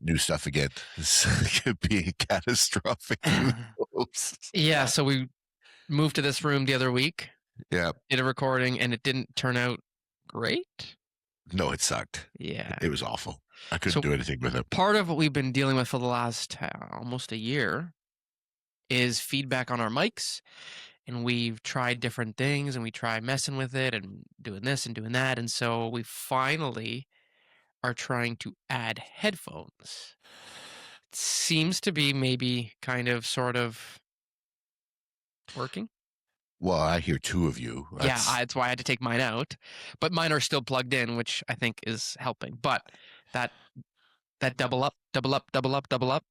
new stuff again. This could be catastrophic. Who knows? Yeah, so we moved to this room the other week, Yeah. did a recording, and it didn't turn out great. No, it sucked. Yeah. It was awful. I couldn't So do anything with it. part of what we've been dealing with for the last almost a year is feedback on our mics, and we've tried different things, and we try messing with it and doing this and doing that, and so we finally are trying to add headphones. It seems to be maybe kind of sort of working. Well, I hear two of you. Yeah, That's that's why I had to take mine out, but mine are still plugged in, which I think is helping. But that that double up, double up, double up, double up.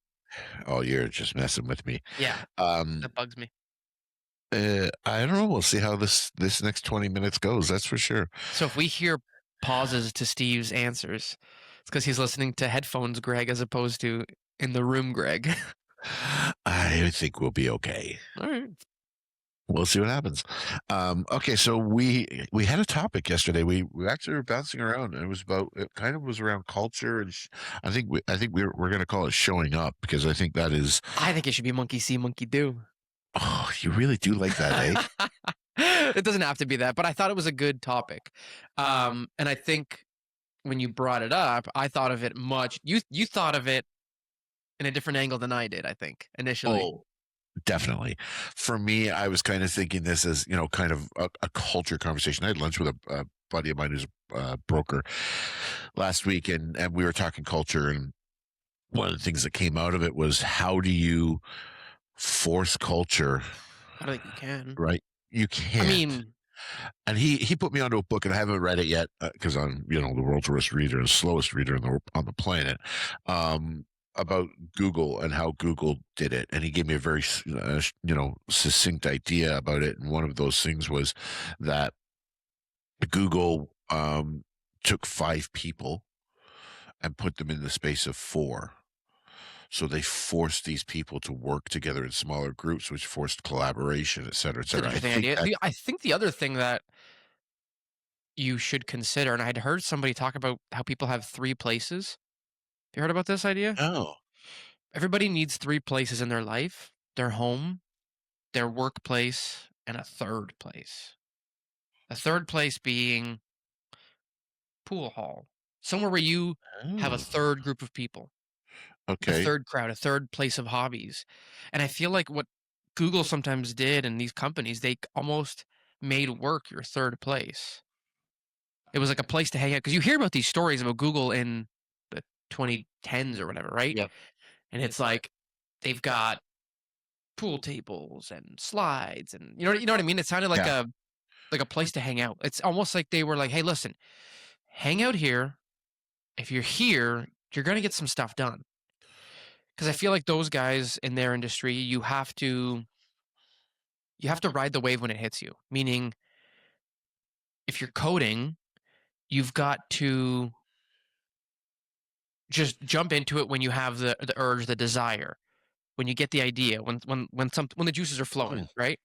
oh, you're just messing with me. Yeah, Um, that bugs me. I don't know. We'll see how this next 20 minutes goes. That's for sure. So if we hear pauses to Steve's answers, it's because he's listening to headphones, Greg, as opposed to in the room, Greg. I think we'll be okay. All right. We'll see what happens. Okay, so we had a topic yesterday. We actually were bouncing around, and it kind of was around culture, and I think we're going to call it showing up because I think that is. I think it should be monkey see, monkey do. Oh, you really do like that, eh? It doesn't have to be that, but I thought it was a good topic. And I think when you brought it up, I thought of it much. You thought of it in a different angle than I did, I think, initially. Oh, definitely. For me, I was kind of thinking this as kind of a culture conversation. I had lunch with a buddy of mine who's a broker last week, and we were talking culture, and one of the things that came out of it was how do you force culture, I don't think you can. right? You I can't. mean, And he put me onto a book, and I haven't read it yet because I'm the world's worst reader, the slowest reader on the planet, about Google and how Google did it. And he gave me a very succinct idea about it. And one of those things was that Google took 5 people and put them in the space of 4. So they forced these people to work together in smaller groups, which forced collaboration, et cetera, et it's an cetera. I interesting think idea. that, I think the other thing that you should consider, and I'd heard somebody talk about how people have 3 places. Have you heard about this idea? oh, Everybody needs 3 places in their life: their home, their workplace, and a third place. A third place being pool hall, somewhere where you have a oh, third group of people, a okay. third crowd, a third place of hobbies. And I feel like what Google sometimes did and these companies, they almost made work your third place. It was like a place to hang out because you hear about these stories about Google in the 2010s or whatever, right? Yep. And it's like they've got pool tables and slides and you know what I mean? It sounded Yeah. like a place to hang out. It's almost like they were like, "Hey, listen, hang out here. If you're here, you're going to get some stuff done." Because I feel like those guys in their industry, you have to ride the wave when it hits you. Meaning, if you're coding, you've got to just jump into it when you have the urge, the desire, when you get the idea, when the juices are flowing, Mm. right?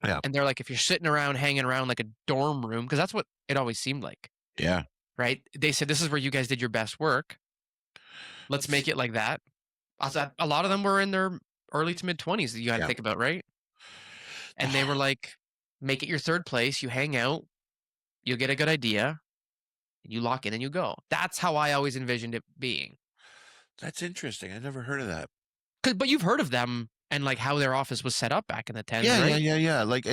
Yeah. And they're like, if you're sitting around, hanging around like a dorm room, because that's what it always seemed like, Yeah. right? They said this is where you guys did your best work. Let's make it like that. I thought a lot of them were in their early to mid 20s. You got to Yeah. think about, right? And they were like, make it your third place. You hang out, you'll get a good idea, and you lock in and you go. That's how I always envisioned it being. That's interesting. I never heard of that. But you've heard of them and like how their office was set up back in the tens, Yeah, yeah, right? yeah, yeah. Like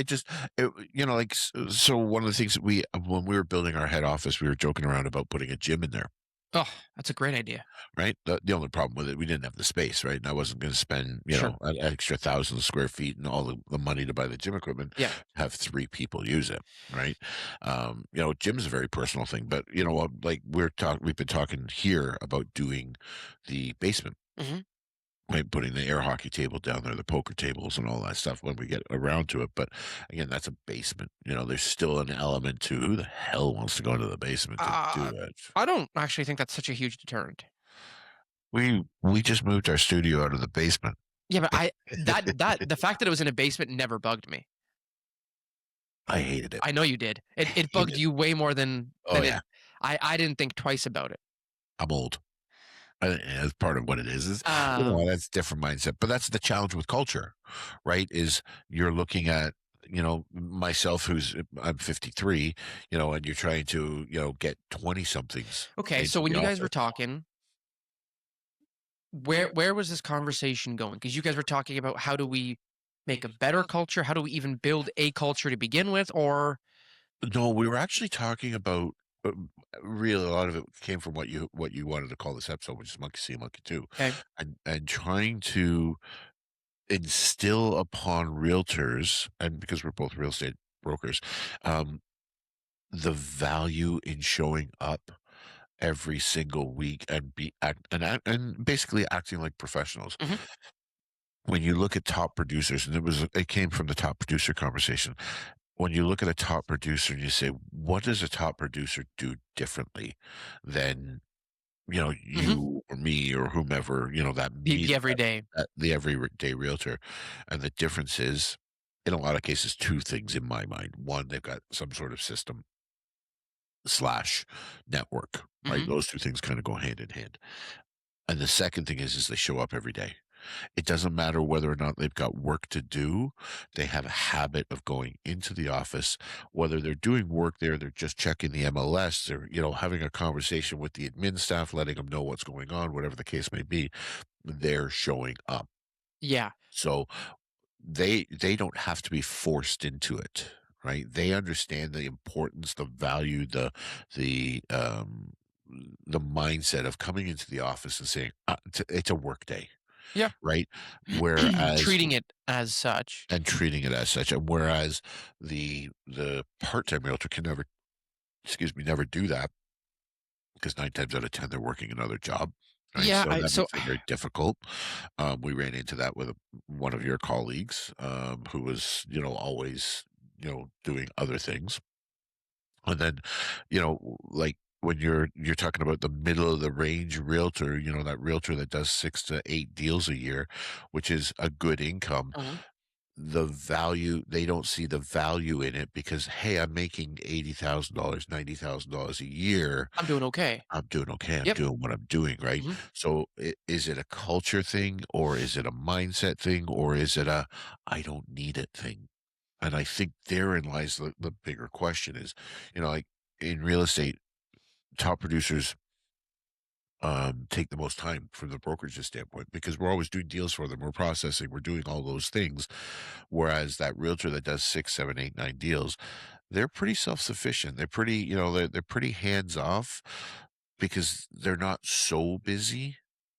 so one of the things that when we were building our head office, we were joking around about putting a gym in there, Oh, that's a great idea. right? The only problem with it, we didn't have the space, right? And I wasn't going to spend, Sure. an extra 1,000 square feet and all the money to buy the gym equipment, Yeah. have 3 people use it, right? Gym's a very personal thing, but like we've been talking here about doing the basement. Hmm. Right, putting the air hockey table down there, the poker tables and all that stuff when we get around to it. But again, that's a basement. There's still an element to who the hell wants to go into the basement to do Uh, it. I don't actually think that's such a huge deterrent. We just moved our studio out of the basement. Yeah, but the fact that it was in a basement never bugged me. I hated it. I know you did. It Hated bugged it. you way more than Oh it. yeah, I didn't think twice about it. I'm old. As part of what it is, Um, that's different mindset, but that's the challenge with culture, right? Is you're looking at, myself who's I'm 53, and you're trying to, get 20 somethings okay, so into when the you guys were office. talking, where was this conversation going? Because you guys were talking about how do we make a better culture? How do we even build a culture to begin with? Or No, we were actually talking about, really a lot of it came from what you wanted to call this episode, which is monkey see, monkey do, okay, and trying to instill upon realtors, and because we're both real estate brokers, um, the value in showing up every single week and and basically acting like professionals. mhm, When you look at top producers, and it came from the top producer conversation. When you look at a top producer and you say, what does a top producer do differently than mhm, you or me or whomever, that the meet everyday. the everyday realtor? And the difference is, in a lot of cases, two things in my mind. One, they've got some sort of system slash network, right? Mhm. Those two things kind of go hand in hand. And the second thing is they show up every day. It doesn't matter whether or not they've got work to do. They have a habit of going into the office, whether they're doing work there, they're just checking the MLS, they're, having a conversation with the admin staff, letting them know what's going on, whatever the case may be, they're showing up. Yeah. So they don't have to be forced into it, right? They understand the importance, the value, the mindset of coming into the office and saying, it's a work day, Yeah. right? Whereas Treating it as such. and treating it as such, and whereas the part-time realtor can never, excuse me, never do that because 9 times out of 10 they're working another job, right? Yeah, So I that so makes it very difficult. We ran into that with one of your colleagues, who was, always, doing other things. And then, like when you're talking about the middle of the range realtor, that realtor that does 6 to 8 deals a year, which is a good income. Mhm. The value, they don't see the value in it because, hey, I'm making $80,000, $90,000 a year. I'm doing okay. I'm doing okay. I'm Yep. doing what I'm doing, right? Mhm. So is it a culture thing, or is it a mindset thing, or is it a I don't need it thing? And I think therein lies the bigger question is, like in real estate, top producers take the most time from the brokerage's standpoint because we're always doing deals for them. We're processing, we're doing all those things. Whereas that realtor that does 6, 7, 8, 9 deals, they're pretty self-sufficient. They're pretty, they're pretty hands off because they're not so busy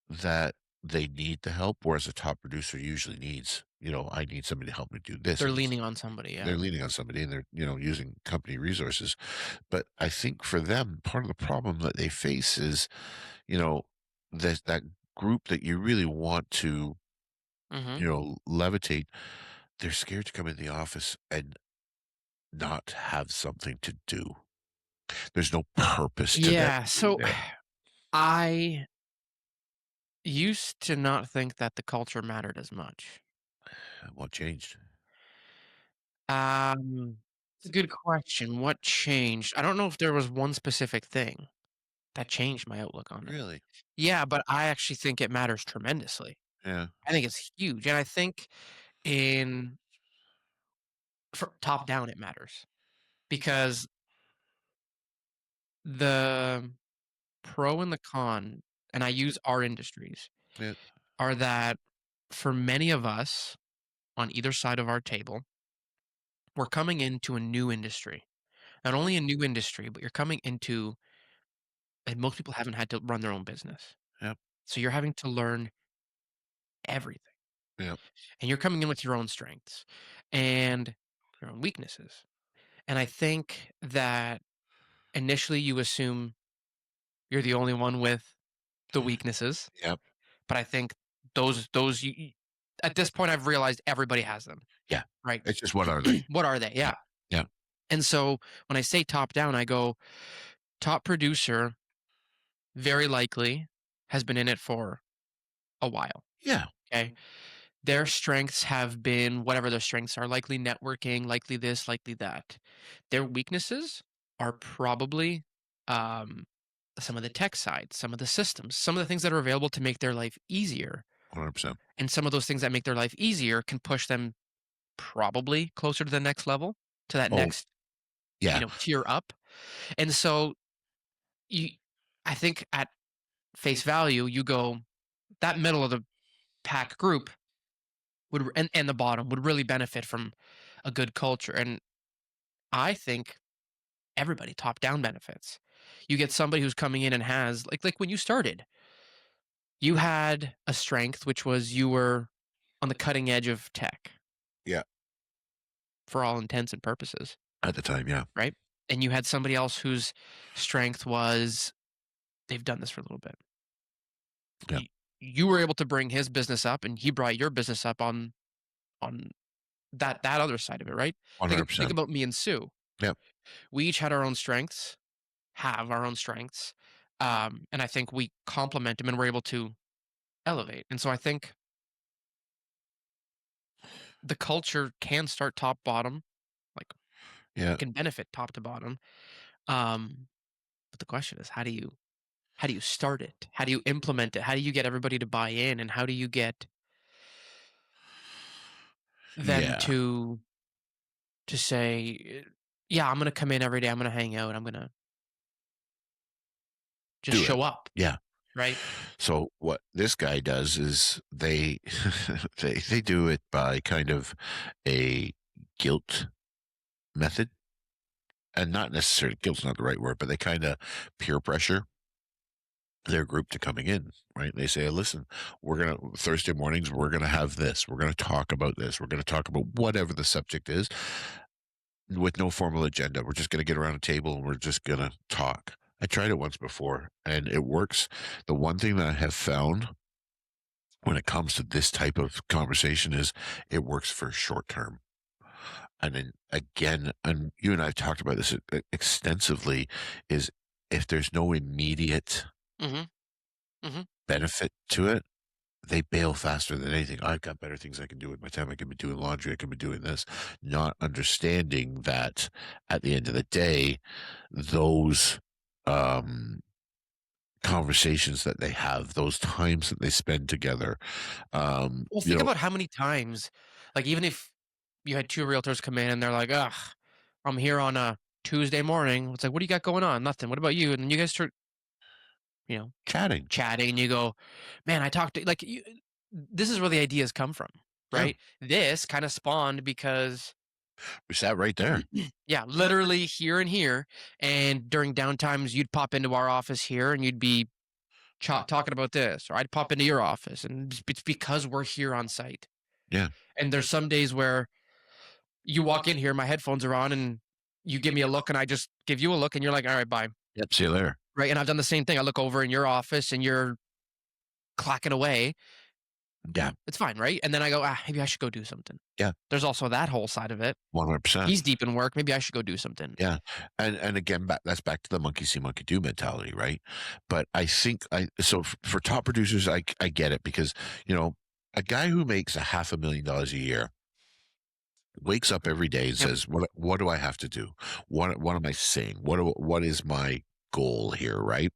that they need the help. Whereas a top producer usually needs, I need somebody to help me do this. I They're need leaning on somebody, yeah. they're leaning on somebody and they're, using company resources. But I think for them, part of the problem that they face is, you know, that group that you really want to, Mhm. levitate, they're scared to come in the office and not have something to do. There's no purpose to them Yeah, being so there. I used to not think that the culture mattered as much. What changed? It's a good question. What changed? I don't know if there was one specific thing that changed my outlook on it. Really? Yeah, but I actually think it matters tremendously. Yeah. I think it's huge, and I think in for top down it matters because the pro and the con, and I use our industries, Yeah. are that for many of us on either side of our table, we're coming into a new industry. Not only a new industry, but you're coming into, and most people haven't had to run their own business. Yep. So you're having to learn everything. Yep. And you're coming in with your own strengths and your own weaknesses. And I think that initially you assume you're the only one with the weaknesses, Yep. but I think those at this point I've realized everybody has them, Yeah. right? It's just what are they? What are they? Yeah. Yeah. Yeah. And so when I say top down, I go top producer very likely has been in it for a while. Yeah. Okay. Their strengths have been whatever their strengths are, likely networking, likely this, likely that. Their weaknesses are probably um, some of the tech side, some of the systems, some of the things that are available to make their life easier. 100%. And some of those things that make their life easier can push them probably closer to the next level, to that Oh, next, yeah, tier up. And so you I think at face value, you go that middle of the pack group and the bottom would really benefit from a good culture. And I think everybody top down benefits. You get somebody who's coming in and has like when you started, you had a strength which was you were on the cutting edge of tech yeah, for all intents and purposes, at the time, yeah, right? And you had somebody else whose strength was they've done this for a little bit. yeah, You, you were able to bring his business up and he brought your business up on that other side of it, right? Think 100%. about me and Sue. Yeah, We each had our own strengths, have our own strengths. And I think we complement them and we're able to elevate. And so I think the culture can start top bottom, like yeah, can benefit top to bottom. Um, but the question is how do you start it? How do you implement it? How do you get everybody to buy in? And how do you get them yeah, to say, yeah, I'm gonna come in every day, I'm gonna hang out, I'm gonna just do it. show up, Yeah. right? So what this guy does is they they do it by kind of a guilt method, and not necessarily guilt's not the right word, but they kind of peer pressure their group to coming in, right? They say, listen, we're going to Thursday mornings, we're going to have this. We're going to talk about this. We're going to talk about whatever the subject is with no formal agenda. We're just going to get around a table and we're just going to talk. I tried it once before and it works. The one thing that I have found when it comes to this type of conversation is it works for short term. And then again, and you and I have talked about this extensively, is if there's no immediate Mhm, mhm. benefit to it, they bail faster than anything. I've got better things I can do with my time. I can be doing laundry. I can be doing this, not understanding that at the end of the day, those um, conversations that they have, those times that they spend together, Well, think about how many times, like, even if you had 2 realtors come in and they're like, "Ugh, I'm here on a Tuesday morning." It's like, "What do you got going on?" "Nothing." "What about you?" And then you guys start, you know, chatting. chatting and you go, "Man, I talked to" like, this is where the ideas come from, Yeah, right? This kinda spawned because we sat right there. yeah, literally here and here, and during downtimes, you'd pop into our office here and you'd be talking about this, or I'd pop into your office, and it's because we're here on site. Yeah. And there's some days where you walk in here, my headphones are on, and you give me a look, and I just give you a look, and you're like, "All right, bye." Yep. See you later. Right? And I've done the same thing. I look over in your office, and you're clacking away. Yeah. It's fine, right? And then I go, maybe I should go do something. Yeah. There's also that whole side of it. 100%. He's deep in work. Maybe I should go do something. Yeah. And again, that's back to the monkey see, monkey do mentality, right? But I think for top producers, I get it because, you know, a guy who makes $500,000 a year wakes up every day and Yep. says, what do I have to do? What am I saying? What is my goal here, right?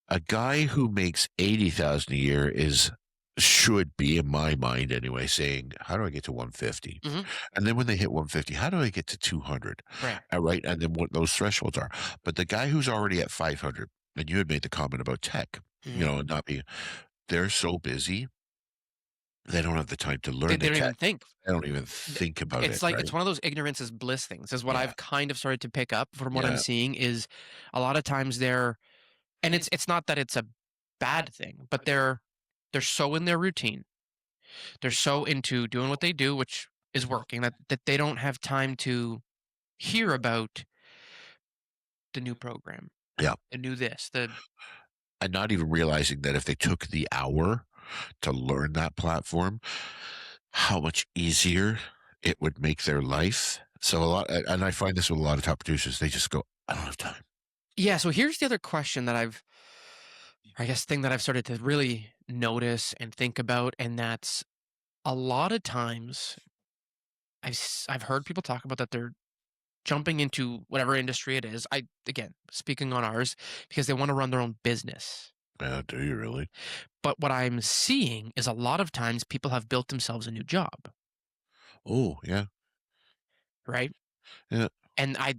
A guy who makes 80,000 a year should be in my mind anyway saying, how do I get to 150? Hmm. And then when they hit 150, how do I get to 200? Right. Right? And then what those thresholds are. But the guy who's already at 500, and you had made the comment about tech, Hmm. and not being, they're so busy, they don't have the time to They, learn they the don't tech. even think. They don't even Th- think about It's it, like it's right? one of those ignorance is bliss things. Is what Yeah. I've kind of started to pick up from what I'm Yeah. seeing. Is a lot of times they're and it's not that it's a bad thing, but they're so in their routine. They're so into doing what they do, which is working, that they don't have time to hear about the new program, Yeah. the new this, the And not even realizing that if they took the hour to learn that platform, how much easier it would make their life. So and I find this with a lot of top producers, they just go, I don't have time. yeah. So here's the other question that I guess, thing that I've started to really notice and think about, and that's a lot of times I've heard people talk about that jumping into whatever industry it is. I again, speaking on ours, because they want to run their own business. Yeah, do you really? But what I'm seeing is a lot of times people have built themselves a new job, Oh, yeah, right? yeah, And I,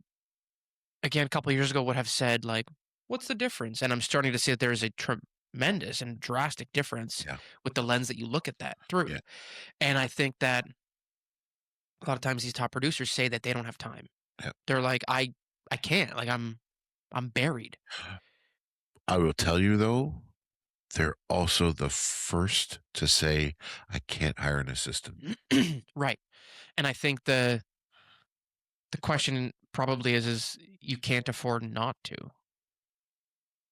again, a couple of years ago would have said like, "What's the difference?" And I'm starting to see that there is a tremendous and drastic difference yeah, with the lens that you look at that through. yeah, And I think that a lot of times these top producers say that they don't have time. yeah. They're like, I can't. Like I'm buried. I will tell you though, they're also the first to say, "I can't hire an assistant." Right. And I think the question probably is you can't afford not to.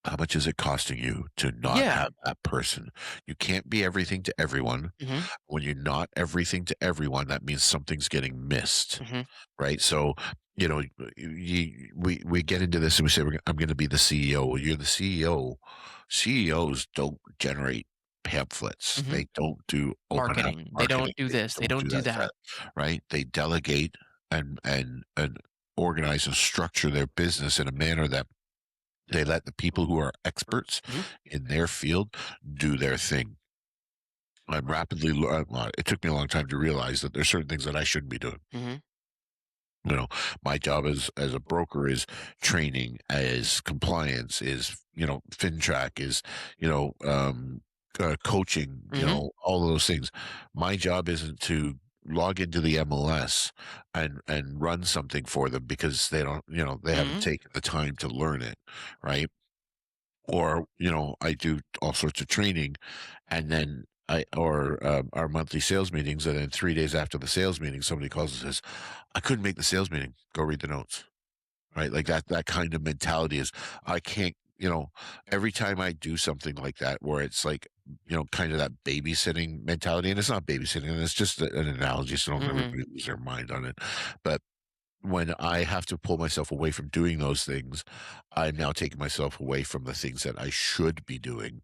How much is it costing you to not Yeah. have that person? You can't be everything to everyone. Mhm. When you're not everything to everyone, that means something's getting missed, Mhm. right? So, you know, we get into this and we say, I'm going to be the CEO. Well, you're the CEO. CEOs don't generate pamphlets. Mhm. They don't do open house Marketing. They don't marketing. do They this. They don't don't do do that that. stuff, right? They delegate and organize and structure their business in a manner that they let the people who are experts Mhm. in their field do their thing. I'm rapidly well, it took me a long time to realize that there's certain things that I shouldn't be doing. Mhm. You know, my job as a broker is training, is compliance, is, FinTrack, is, you know, coaching, Mhm. all those things. My job isn't to log into the MLS and run something for them because they don't, they haven't Mhm. taken the time to learn it, right? Or, I do all sorts of training and then our monthly sales meetings. And then 3 days after the sales meeting, somebody calls and says, I couldn't make the sales meeting. Go read the notes. Right. Like that kind of mentality is I can't, every time I do something like that, where it's like, kind of that babysitting mentality, and it's not babysitting, and it's just an analogy. So don't Mhm. everybody lose their mind on it. But when I have to pull myself away from doing those things, I'm now taking myself away from the things that I should be doing.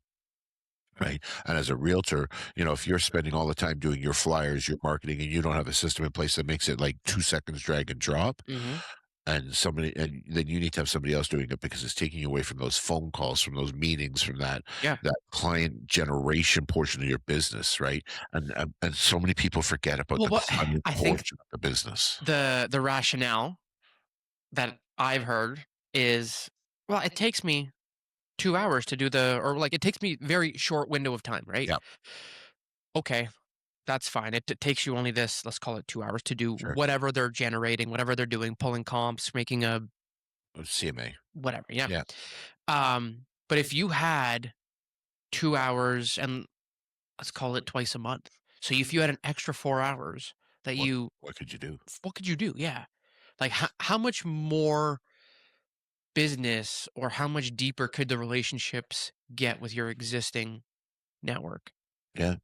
Right. And as a realtor, if you're spending all the time doing your flyers, your marketing, and you don't have a system in place that makes it like 2 seconds drag and drop, Mhm. and then you need to have somebody else doing it because it's taking you away from those phone calls, from those meetings, from Yeah. that client generation portion of your business, right? And so many people forget about Well, the what client I think portion of the business. the rationale that I've heard is, well, it takes me 2 hours to do or like it takes me very short window of time, right? Yeah, Okay, that's fine. It takes you only this, let's call it 2 hours to do sure. whatever they're generating, whatever they're doing, pulling comps, making a CMA. whatever, yeah. Yeah. But if you had 2 hours and let's call it twice a month. So if you had an extra 4 hours that What you what could you do? what could you do? Yeah. Like how much more business or how much deeper could the relationships get with your existing network? Yeah,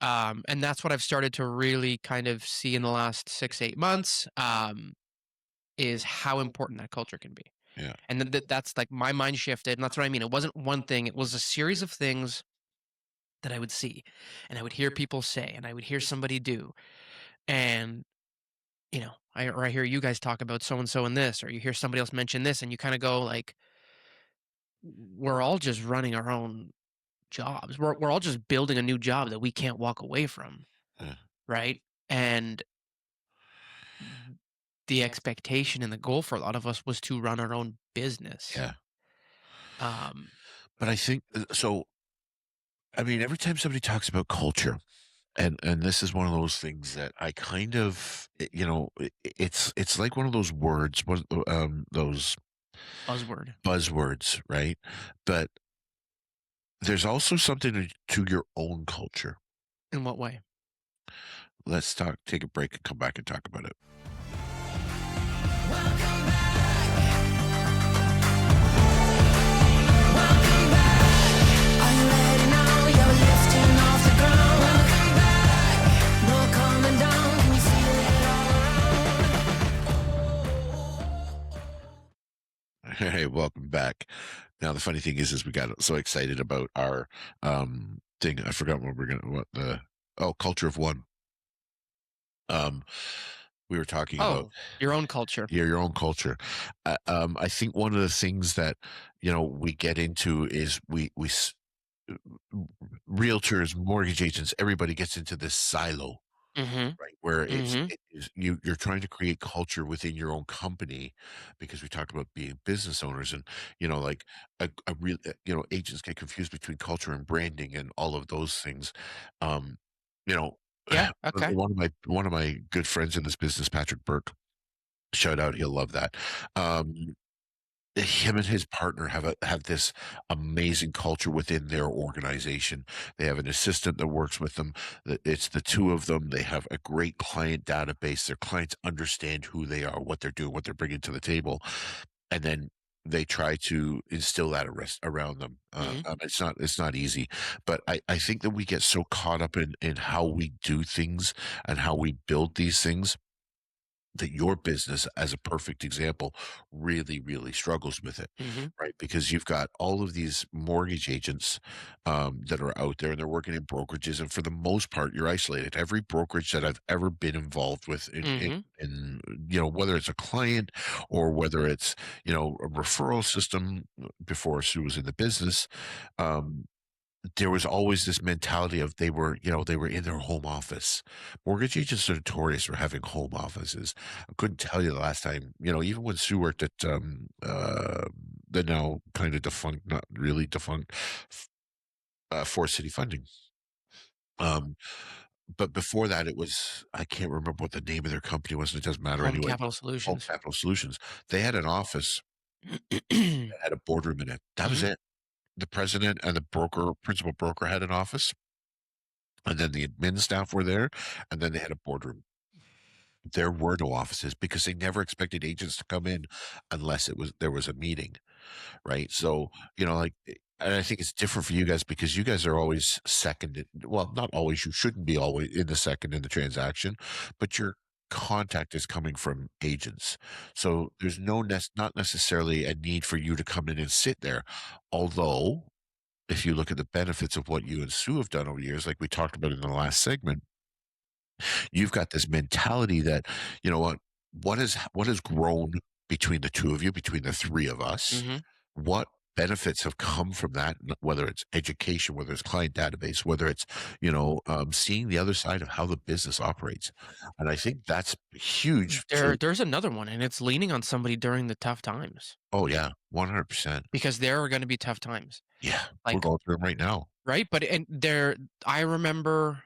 And that's what I've started to really kind of see in the last 6, 8 months, is how important that culture can be. yeah, And that's like my mind shifted. And that's what I mean. It wasn't one thing, it was a series of things that I would see and I would hear people say and I would hear somebody do. And, or I hear you guys talk about so and so and this, or you hear somebody else mention this, and you kind of go like, we're all just running our own jobs. We're all just building a new job that we can't walk away from, yeah, right? And the expectation and the goal for a lot of us was to run our own business. yeah. Um, But I think so. I mean, every time somebody talks about culture, and this is one of those things that I kind of, it's like one of those words, those buzzword. buzzwords, right? But there's also something to your own culture. In what way? Let's take a break and come back and talk about it. Welcome back. Welcome back. Are you ready now? You're lifting off the ground. Welcome back. No coming down. Can you feel it all around? Hey, welcome back. Now the funny thing is we got so excited about our thing. I forgot what culture of one. Um we were talking about Oh, your own culture. your own culture. I think one of the things that we get into is realtors, mortgage agents, everybody gets into this silo, Mhm. right? Where Mhm. you're trying to create culture within your own company, because we talked about being business owners, and like a real agents get confused between culture and branding and all of those things. Um, you know, Yeah, okay. one of my good friends in this business, Patrick Burke, shout out, he'll love that. Um, him and his partner have this amazing culture within their organization. They have an assistant that works with them. It's the two of them. They have a great client database. Their clients understand who they are, what they're doing, what they're bringing to the table, and then they try to instill that around them. Mhm. It's not easy, but I think that we get so caught up in how we do things and how we build these things that your business, as a perfect example, really, really struggles with it, Mhm. right? Because you've got all of these mortgage agents that are out there, and they're working in brokerages, and for the most part, you're isolated. Every brokerage that I've ever been involved with Mhm. in whether it's a client or whether it's a referral system, before Sue was in the business, um, there was always this mentality of they were in their home office. Mortgage agents are notorious for having home offices. I couldn't tell you the last time, even when Sue worked at the now kind of defunct, not really defunct, Forest City Funding. Um, but before that, it was, I can't remember what the name of their company was, and it doesn't matter Home anyway. Capital Home Solutions. Capital Solutions. They had an office Mhm. that had a boardroom in it. That was it. The president and the principal broker had an office, and then the admin staff were there, and then they had a boardroom. There were no offices because they never expected agents to come in unless there was a meeting, right? So, and I think it's different for you guys because you guys are always second. Well, not always. You shouldn't be always in the second in the transaction, but your contact is coming from agents. So there's not necessarily a need for you to come in and sit there. Although, if you look at the benefits of what you and Sue have done over the years, like we talked about in the last segment, you've got this mentality that, what has grown between the two of you, between the three of us? Mhm. What benefits have come from that? Whether it's education, whether it's client database, whether it's seeing the other side of how the business operates, and I think that's huge for. There's another one, and it's leaning on somebody during the tough times, Oh yeah, 100%. because there are gonna be tough times. Yeah, we're Like, going through them right now. right? But and there I remember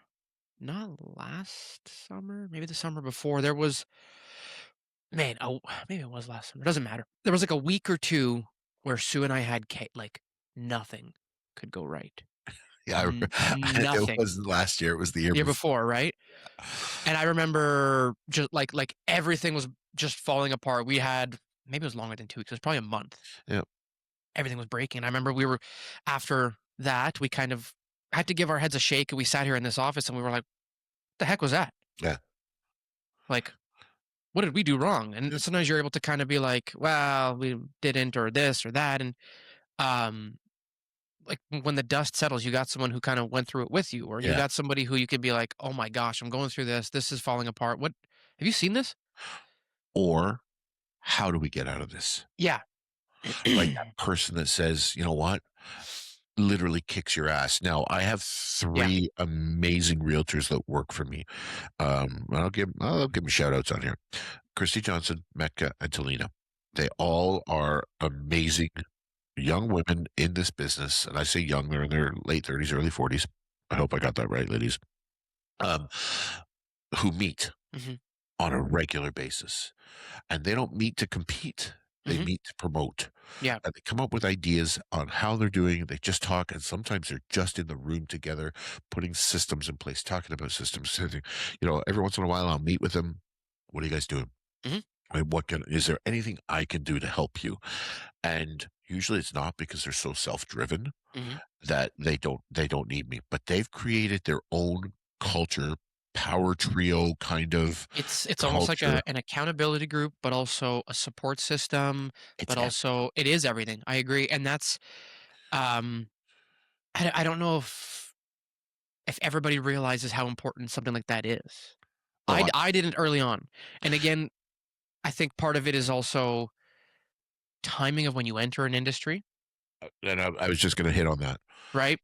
not last summer, maybe the summer before, there was man, oh, maybe it was last summer, doesn't matter. There was, like, a week or 2 where Sue and I had like, nothing could go right. Yeah, it Nothing. wasn't last year; it was the year The year before. before, right? Yeah, And I remember just like everything was just falling apart. We had maybe it was longer than 2 weeks, it was probably a month. yeah, Everything was breaking. I remember we were after that, we kind of had to give our heads a shake, and we sat here in this office, and we were like, "The heck was that? yeah. Like, what did we do wrong?" And sometimes you're able to kind of be like, "Well, we didn't," or this or that, and um, like when the dust settles, you got someone who kind of went through it with you, or you Yeah. got somebody who you could be like, "Oh my gosh, I'm going through this. This is falling apart. What have you seen this?" Or how do we get out of this? Yeah. Right? That person that says, you know what? Literally kicks your ass. Now, I have Yeah. three amazing realtors that work for me. And I'll give them shout outs on here. Christy Johnson, Mecca, and Talina. They all are amazing young women in this business. And I say young, they're in their late 30s, early 40s. I hope I got that right, ladies. Um, who meet Mhm. on a regular basis. And they don't meet to compete. They Mhm. meet to promote. Yeah. And they come up with ideas on how they're doing. They just talk, and sometimes they're just in the room together, putting systems in place, talking about systems. So every once in a while, I'll meet with them. What are you guys doing? Mhm. I mean, is there anything I can do to help you? And usually it's not, because they're so self-driven Mhm. that they don't need me. But they've created their own culture, power trio kind of It's almost like culture. an accountability group, but also a support system, It's but also it is everything. I agree, and that's um, I don't know if everybody realizes how important something like that is. Oh, I didn't early on. And again, I think part of it is also timing of when you enter an industry, and I was just going to hit on that. right?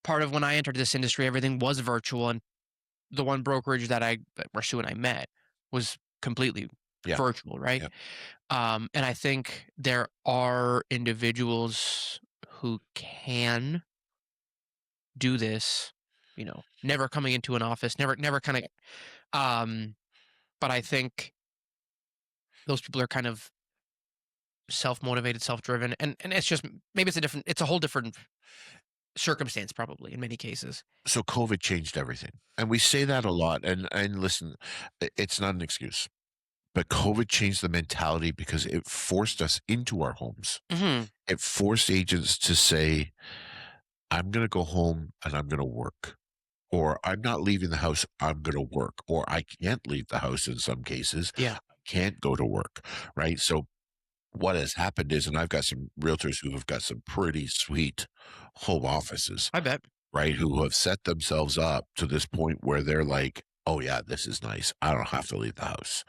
Part of when I entered this industry, everything was virtual, and the one brokerage that Marsu and I met was completely Yeah. virtual, right? Yeah. And I think there are individuals who can do this, never coming into an office, never kind of, um, but I think those people are kind of self-motivated, self-driven, and it's just maybe it's a whole different circumstance probably in many cases. So COVID changed everything. And we say that a lot. And listen, it's not an excuse. But COVID changed the mentality because it forced us into our homes. Mhm. It forced agents to say, I'm going to go home and I'm going to work. Or I'm not leaving the house, I'm going to work. Or I can't leave the house in some cases, Yeah, I can't go to work. Right. So what has happened is, and I've got some realtors who have got some pretty sweet home offices, I bet. right? Who have set themselves up to this point where they're like, oh, yeah, this is nice. I don't have to leave the house.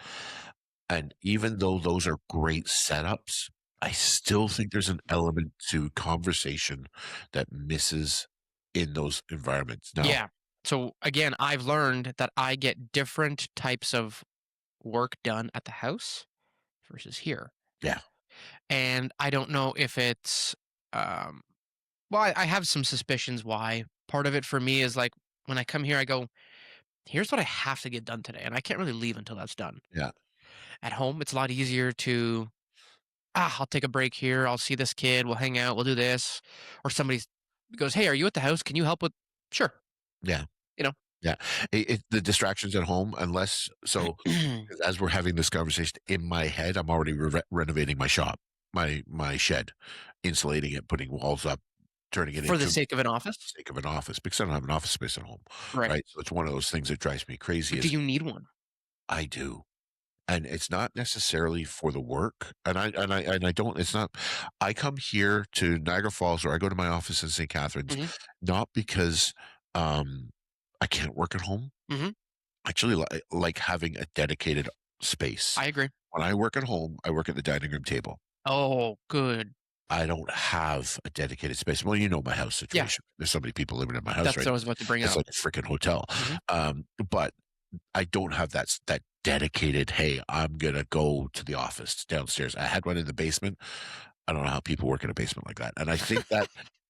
And even though those are great setups, I still think there's an element to conversation that misses in those environments. Now, Yeah. So again, I've learned that I get different types of work done at the house versus here. yeah, And I don't know if it's um well, I have some suspicions why. Part of it for me is like when I come here, I go, here's what I have to get done today. And I can't really leave until that's done. yeah, At home, it's a lot easier to, I'll take a break here. I'll see this kid. We'll hang out. We'll do this. Or somebody goes, hey, are you at the house? Can you help with? Sure. yeah. You know, Yeah, the distractions at home, unless so as we're having this conversation in my head, I'm already renovating my shop, my shed, insulating it, putting walls up, turning it for the into sake of an office. sake of an office because I don't have an office space at home, Right. right? So it's one of those things that drives me crazy. But do Is you need one? I do, and it's not necessarily for the work, and I don't. It's not. I come here to Niagara Falls, or I go to my office in St. Catharines, Hmm. not because um, I can't work at home. Hmm. Actually like having a dedicated space. I agree. When I work at home, I work at the dining room table. Oh, good. I don't have a dedicated space. Well, you know my house Yeah. situation. There's so many people living in my house That's right what I now. was about to bring It's up. like a freaking hotel. Hmm. But I don't have that dedicated, hey, I'm gonna go to the office downstairs. I had one in the basement. I don't know how people work in a basement like that. And I think that,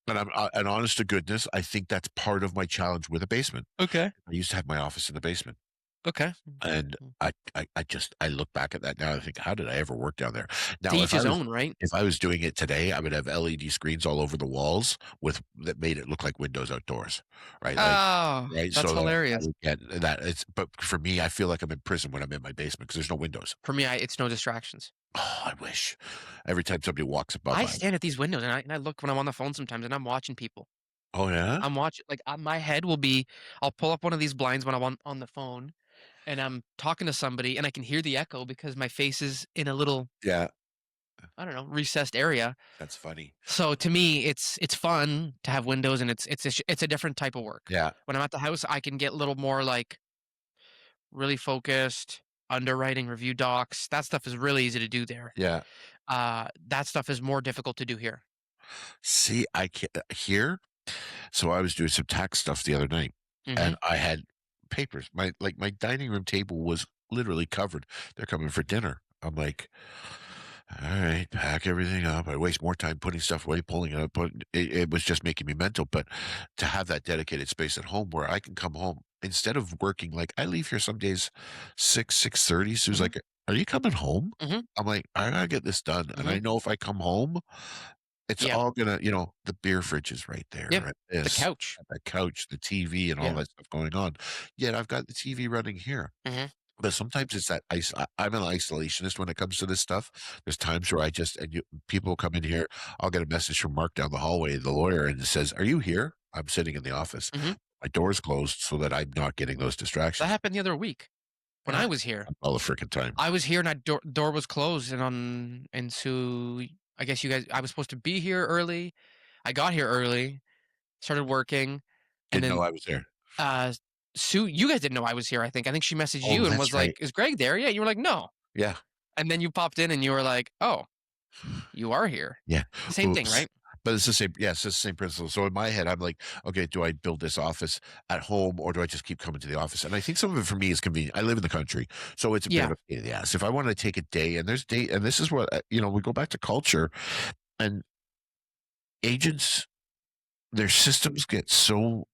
and honest to goodness, I think that's part of my challenge with a basement. Okay. I used to have my office in the basement. Okay. And I look back at that now and think, how did I ever work down there? To Now, each his own, right? if I was doing it today, I would have LED screens all over the walls with that made it look like windows outdoors, right? Like, Oh, right. that's So that I hilarious. would get that it's, but for me, I feel like I'm in prison when I'm in my basement because there's no windows. For me, it's no distractions. Oh, I wish every time somebody walks above I my, stand at these windows and I look when I'm on the phone sometimes and I'm watching people. oh yeah, I'm watching, like, my head will be, I'll pull up one of these blinds when I'm on the phone and I'm talking to somebody and I can hear the echo because my face is in a little, yeah, I don't know, recessed area. that's funny. So to me, it's fun to have windows and it's a different type of work. Yeah, When I'm at the house, I can get a little more like really focused, underwriting, review docs. That stuff is really easy to do there. yeah. That stuff is more difficult to do here. See, I can't here. So I was doing some tax stuff the other night, Hmm. and I had papers. My dining room table was literally covered. They're coming for dinner. I'm like, all right, pack everything up. I waste more time putting stuff away, pulling it up. It was just making me mental. But to have that dedicated space at home where I can come home instead of working, like I leave here some days 6:30. Sue's Hmm. like, "Are you coming home?" Hmm. I'm like, "I gotta get this done." And Hmm. I know if I come home, it's Yeah. all gonna, the beer fridge is right there, Yeah. right? The This, couch. the couch, the TV, and all Yeah. that stuff going on. Yet I've got the TV running here. Hmm. But sometimes it's that I'm an isolationist when it comes to this stuff. There's times where people come in here. I'll get a message from Mark down the hallway, the lawyer, and it says, "Are you here?" I'm sitting in the office. Hmm. My door's closed so that I'm not getting those That distractions. happened the other week when Yeah, I was here. all the freaking time. I was here and door was closed and so I guess you guys I was supposed to be here early. I got here early, started working, and Didn't know then I was there. uh Sue, you guys didn't know I was here, I think she messaged Oh, you and that's was right. like, "Is Greg there?" Yeah, you were like, "No." Yeah. And then you popped in and you were like, "Oh, you are here." Yeah. Same thing, Oops. right? But it's the same. Yeah, it's the same principle. So in my head, I'm like, okay, do I build this office at home or do I just keep coming to the office? And I think some of it for me is convenient. I live in the country, so it's a bit of Yeah. a pain in the ass. If I want to take a day, and there's day, and this is what we go back to culture, and agents, their systems get so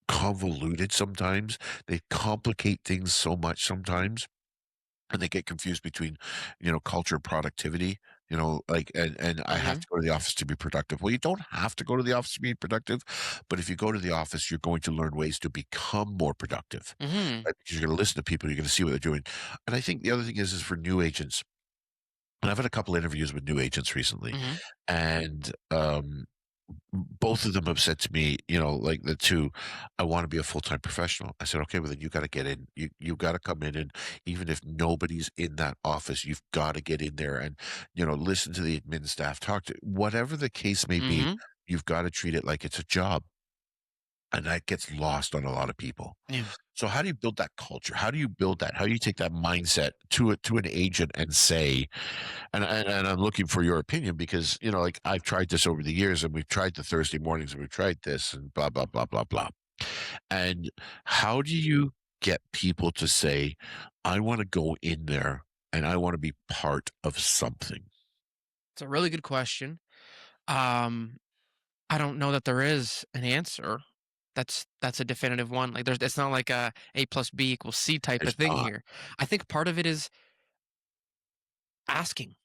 convoluted sometimes. They complicate things so much sometimes, and they get confused between, culture and productivity. And I have Mhm. to go to the office to be productive. Well, you don't have to go to the office to be productive, but if you go to the office, you're going to learn ways to become more productive, Mhm. right? Because you're going to listen to people, you're going to see what they're doing. And I think the other thing is for new agents, and I've had a couple interviews with new agents recently, Mhm. and both of them have said to me, like the two, I want to be a full-time professional. I said, okay, well then you got to get in. You got to come in, and even if nobody's in that office, you've got to get in there and, listen to the admin staff, talk to whatever the case may be. Mhm. You've got to treat it like it's a job. And that gets lost on a lot of people. Yeah. So how do you build that culture? How do you build that? How do you take that mindset to an agent and say, and I'm looking for your opinion because, like I've tried this over the years and we've tried the Thursday mornings and we've tried this and blah, blah, blah, blah, blah. And how do you get people to say, I want to go in there and I want to be part of something? It's a really good question. Um, I don't know that there is an answer. That's a definitive one. Like it's not like A plus B equals C type of There's thing not. here. I think part of it is asking,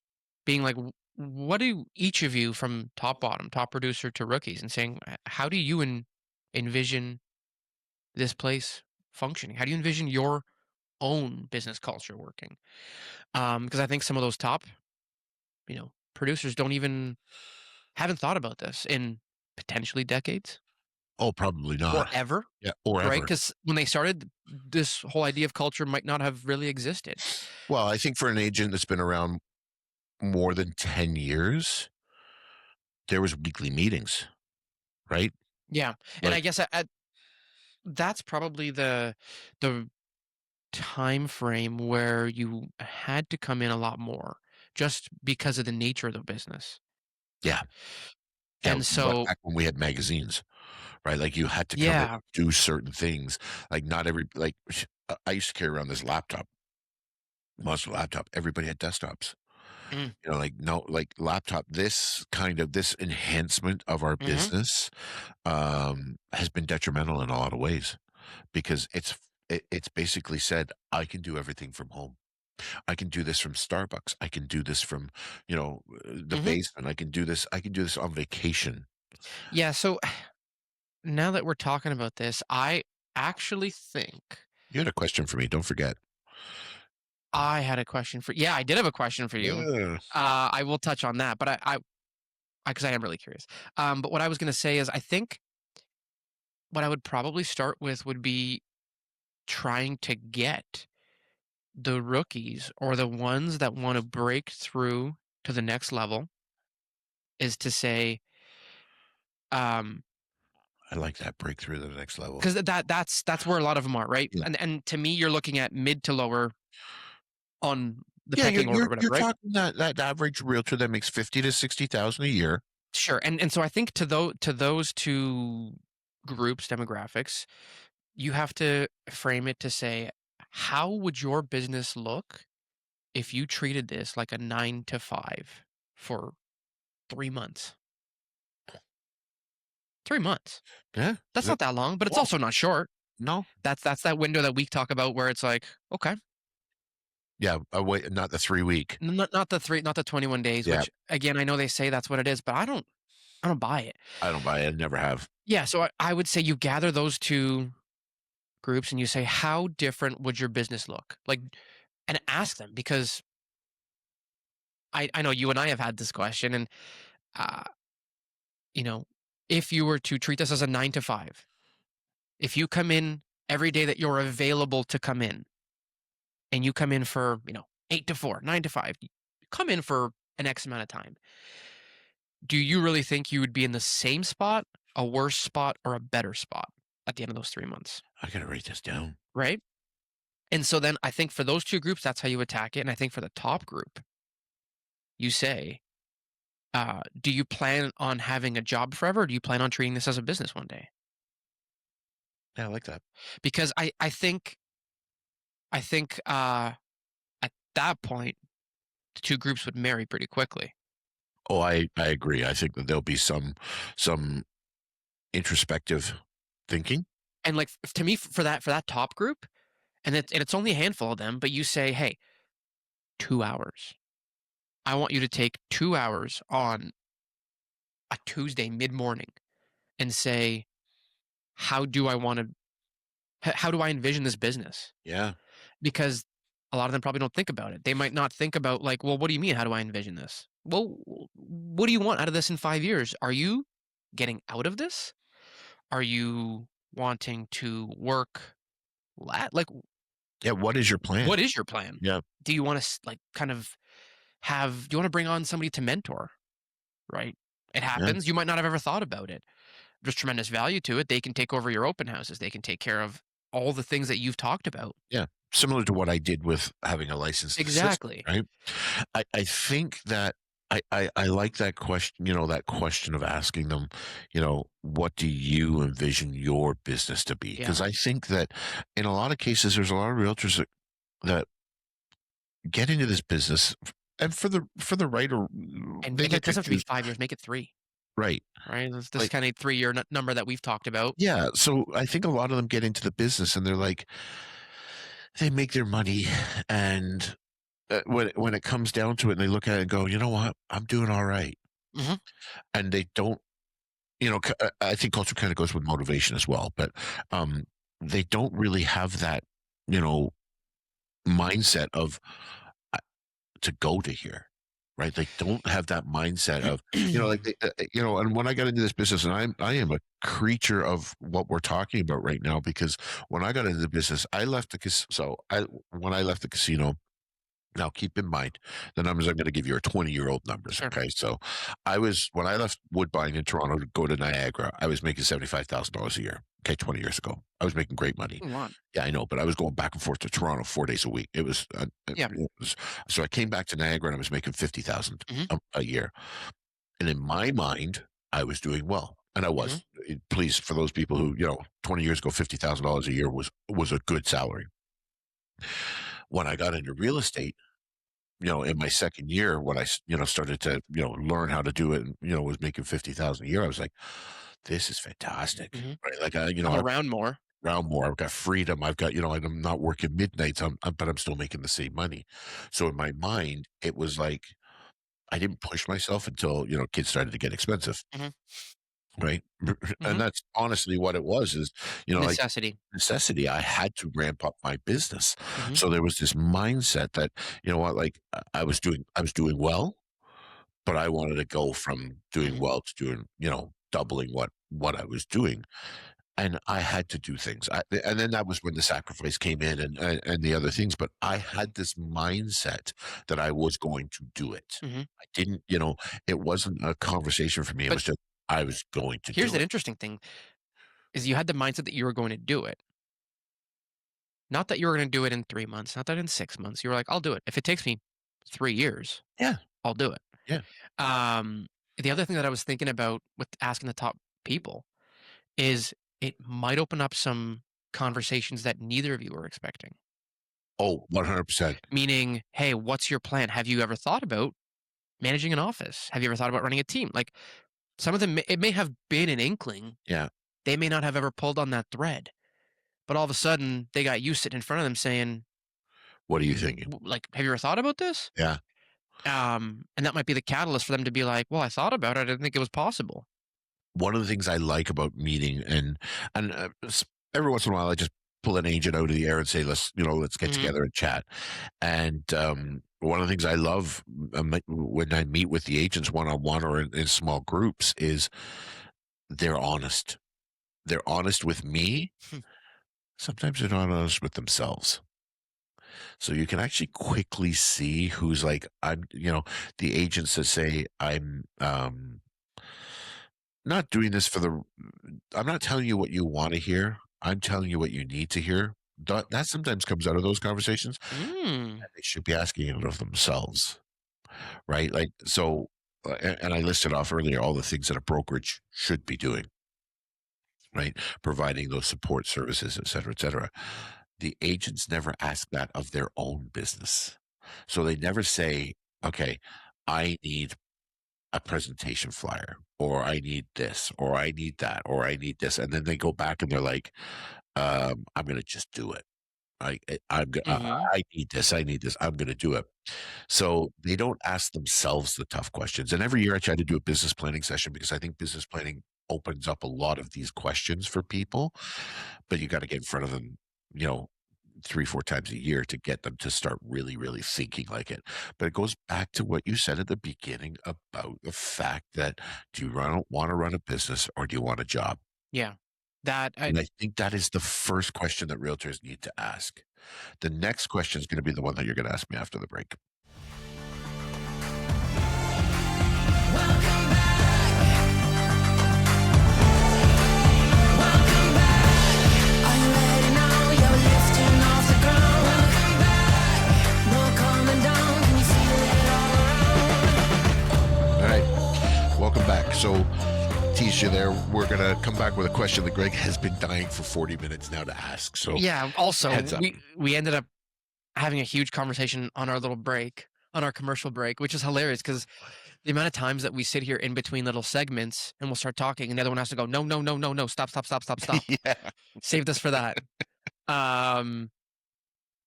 being like, what do each of you from top bottom, top producer to rookies, and saying, how do you envision this place functioning? How do you envision your own business culture working? Because I think some of those top, producers don't even haven't thought about this in potentially decades Oh, probably or not. ever, Yeah, or right? ever. Because when they started, this whole idea of culture might not have really existed. Well, I think for an agent that's been around more than 10 years, there was weekly meetings, right? Yeah, and I Like, guess that's probably the time frame where you had to come in a lot more just because of the nature of the business. yeah, yeah, And but so, back when we had magazines, right? Like you had to come in, yeah. do certain things. Like not every like I used to carry around this laptop, monster laptop. Everybody had desktops. Mm, Like no, like laptop. This enhancement of our mhm. business has been detrimental in a lot of ways because it's basically said I can do everything from home. I can do this from Starbucks. I can do this from, the Mhm. basement. I can do this. I can do this on vacation. Yeah, so now that we're talking about this, I actually think You had a question for me. Don't forget. I had a question for yeah, I did have a question for you. Yeah. I will touch on that, but because I am really curious. But what I was gonna say is I think what I would probably start with would be trying to get the rookies or the ones that wanna break through to the next level is to say, um I like that breakthrough to the next level. 'cause that's where a lot of them are, right? Yeah. And to me, you're looking at mid to lower on the Yeah, you're pecking order, you're or whatever, you're right? talking that average realtor that makes 50 to 60,000 a year. Sure, and so I think to those 2 groups, demographics, you have to frame it to say, "How would your business look if you treated this like a 9 to 5 for 3 months?" 3 months. Yeah. That's not that long, but it's No, also not short. no. That's that window that we talk about where it's like, "Okay, Yeah, wait, not the 3 week. not the 21 days," Yeah, which, again, I know they say that's what it is, but I don't buy it. I don't buy it. I never have. Yeah, so I would say you gather those 2 groups and you say, "How different would your business look?" Like, and ask them because I know you and I have had this question, and uh, you know, if you were to treat this as a 9 to 5, if you come in every day that you're available to come in, and you come in for 8 to 4, 9 to 5, you come in for an X amount of time. Do you really think you would be in the same spot, a worse spot, or a better spot? at the end of those 3 months, I gotta write this down. right? And so then I think for those two groups, that's how you attack it. And I think for the top group, you say, do you plan on having a job forever? Or do you plan on treating this as a business one day? Yeah, I like that. Because I think at that point, the two groups would marry pretty quickly. Oh, I agree. I think that there'll be some introspective thinking. And like to me, for that top group, and it's only a handful of them, but you say, hey, 2 hours. I want you to take 2 hours on a Tuesday mid morning and say, how do I want to how do I envision this business? Yeah. Because a lot of them probably don't think about it. They might not think about like, well, what do you mean? How do I envision this? Well, what do you want out of this in 5 years? Are you getting out of this? Are you wanting to work like Yeah, what is your plan? what is your plan? Yeah. Do you want to like kind of do you want to bring on somebody to mentor? Right? It Yeah. happens. You might not have ever thought about it. There's tremendous value to it. They can take over your open houses. They can take care of all the things that you've talked about. Yeah. Similar to what I did with having a licensed assistant, Exactly. right? I think that I like that question, that question of asking them, what do you envision your business to be? Yeah. Because I think that in a lot of cases, there's a lot of realtors that get into this business and for the right or And they it get to doesn't have to be choose 5 years. Make it 3. right. Right? This Like, kind of 3-year number that we've talked about. yeah. So I think a lot of them get into the business and they're like, they make their money and when it comes down to it and they look at it and go, you know what, I'm doing all right. Hmm. And they don't, I think culture kind of goes with motivation as well, but they don't really have that, you know, mindset of to go to here. Right, they don't have that mindset of, like, and when I got into this business, and I am a creature of what we're talking about right now, because when I got into the business, I left when I left the casino. Now, keep in mind, the numbers I'm going to give you are 20-year-old numbers. Sure. Okay, so when I left Woodbine in Toronto to go to Niagara, I was making $75,000 a year. Okay, 20 years ago, I was making great money. A lot. Yeah, I know, but I was going back and forth to Toronto 4 days a week. It was, Yeah. so I came back to Niagara and I was making 50,000 Hmm. a year, and in my mind, I was doing well, and I Hmm. was. Please, for those people who 20 years ago, $50,000 a year was a good salary. When I got into real estate, in my second year, when I started to learn how to do it, and was making 50,000 a year, I was like, this is fantastic, Hmm. right? Like I'm around more. around more. I've got freedom. I've got, I'm not working midnights, but I'm still making the same money. So in my mind, it was like I didn't push myself until, kids started to get expensive, Hmm. right? And Hmm. that's honestly what it was is, like Necessity. necessity. I had to ramp up my business. Hmm. So there was this mindset that, what, like I was doing well, but I wanted to go from doing Hmm. well to doing, doubling what I was doing. And I had to do things. And then that was when the sacrifice came in and the other things. But I had this mindset that I was going to do it. Hmm. I didn't, it wasn't a conversation for me. It But was just, I was going to here's do an it. interesting thing is you had the mindset that you were going to do it. Not that you were going to do it in 3 months, not that in 6 months. You were like, I'll do it. If it takes me 3 years, Yeah. I'll do it. Yeah. The other thing that I was thinking about with asking the top people is it might open up some conversations that neither of you were expecting. Oh, 100%. Meaning, hey, what's your plan? Have you ever thought about managing an office? Have you ever thought about running a team? Like some of them, it may have been an inkling. Yeah. They may not have ever pulled on that thread, but all of a sudden they got you sitting in front of them saying, What are you thinking? like, have you ever thought about this? Yeah. And that might be the catalyst for them to be like, well, I thought about it. I didn't think it was possible. One of the things I like about meeting and every once in a while I just pull an agent out of the air and say, let's get Hmm. together and chat. And one of the things I love when I meet with the agents one-on-one or in small groups is they're honest. They're honest with me. Sometimes they're not honest with themselves. So you can actually quickly see who's like, the agents that say not doing this for the I'm not telling you what you want to hear. I'm telling you what you need to hear. That sometimes comes out of those conversations. Mm. They should be asking it of themselves, right? Like, so, and I listed off earlier all the things that a brokerage should be doing, right? Providing those support services, et cetera, et cetera. The agents never ask that of their own business. So they never say, okay, I need a presentation flyer, or I need this, or I need that, or I need this. And then they go back and they're like, I'm going to just do it. Mhm. I need this. I need this. I'm going to do it. So they don't ask themselves the tough questions. And every year I try to do a business planning session because I think business planning opens up a lot of these questions for people, but you got to get in front of them, you know, 3, 4 times a year to get them to start really, really thinking like it. But it goes back to what you said at the beginning about the fact that do you want to run a business or do you want a job? Yeah. That I And I think that is the first question that realtors need to ask. The next question is going to be the one that you're going to ask me after the break. Welcome back. Welcome back. Are you ready now? You're lifting off the ground. Welcome back. No coming down. Can you feel it all around? All right. Welcome back. So, tease you there. We're going to come back with a question that Greg has been dying for 40 minutes now to ask. So, Yeah, also, heads up. we ended up having a huge conversation on our little break, on our commercial break, which is hilarious because the amount of times that we sit here in between little segments and we'll start talking and the other one has to go, no, no, no, no, no, stop, stop, stop, stop, stop. Yeah. Save this for that. Um,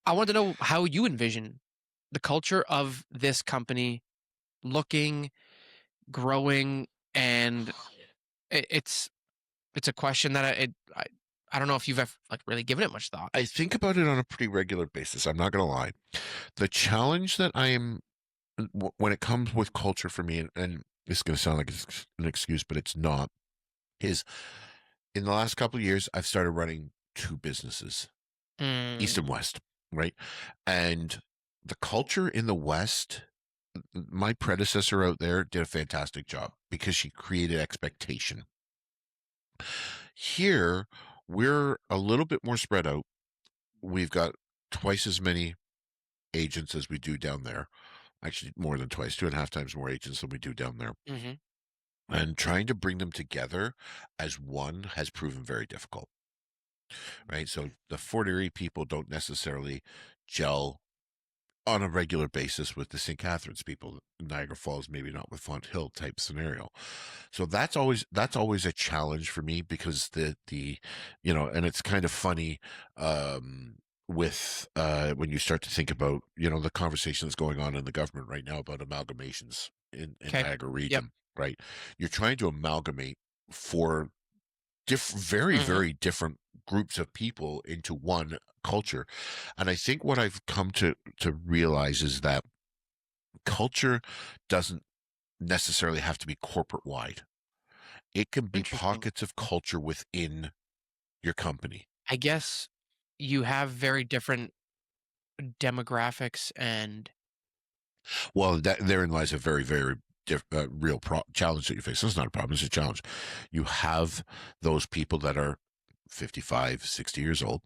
I want to know how you envision the culture of this company looking, growing, and it's a question that I don't know if you've ever like really given it much thought. I think about it on a pretty regular basis. I'm not going to lie. The challenge that I am when it comes with culture for me, and this is going to sound like an excuse, but it's not, is in the last couple of years, I've started running 2 businesses, East and Mm, West, right? And the culture in the West, my predecessor out there did a fantastic job because she created expectation. Here, we're a little bit more spread out. We've got twice as many agents as we do down there. Actually, more than twice, 2.5 times more agents than we do down there. mhm, And trying to bring them together as one has proven very difficult, right? So the Fort Erie people don't necessarily gel on a regular basis with the St. Catharines people. Niagara Falls, maybe not with Font Hill type scenario. So that's always a challenge for me because the and it's kind of funny with when you start to think about the conversation that's going on in the government right now about amalgamations in 'kay. Niagara Yep, region, right? You're trying to amalgamate for very, mhm, very different groups of people into one culture. And I think what I've come to realize is that culture doesn't necessarily have to be corporate wide. It can be interesting. pockets of culture within your company. I guess you have very different demographics and Well, therein lies a very, very real challenge that you face. It's not a problem; it's a challenge. You have those people that are 55, 60 years old.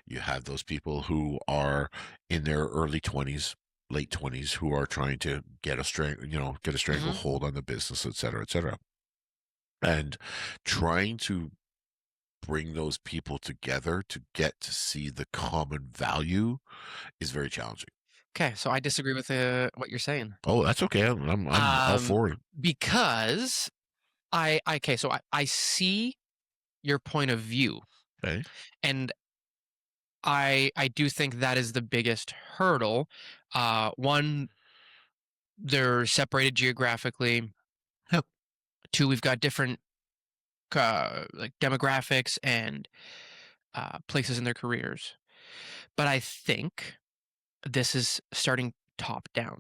You have those people who are in their early 20s, late 20s, who are trying to get a mhm, stranglehold on the business, et cetera, et cetera. And trying to bring those people together to get to see the common value is very challenging. 'kay, so I disagree with, what you're saying. Oh, that's okay. I'm all Um, for it. because I okay, so I see your point of view, Okay. and I do think that is the biggest hurdle. One, they're separated geographically. Yep. 2, we've got different, like, demographics and, places in their careers. But I think this is starting top down,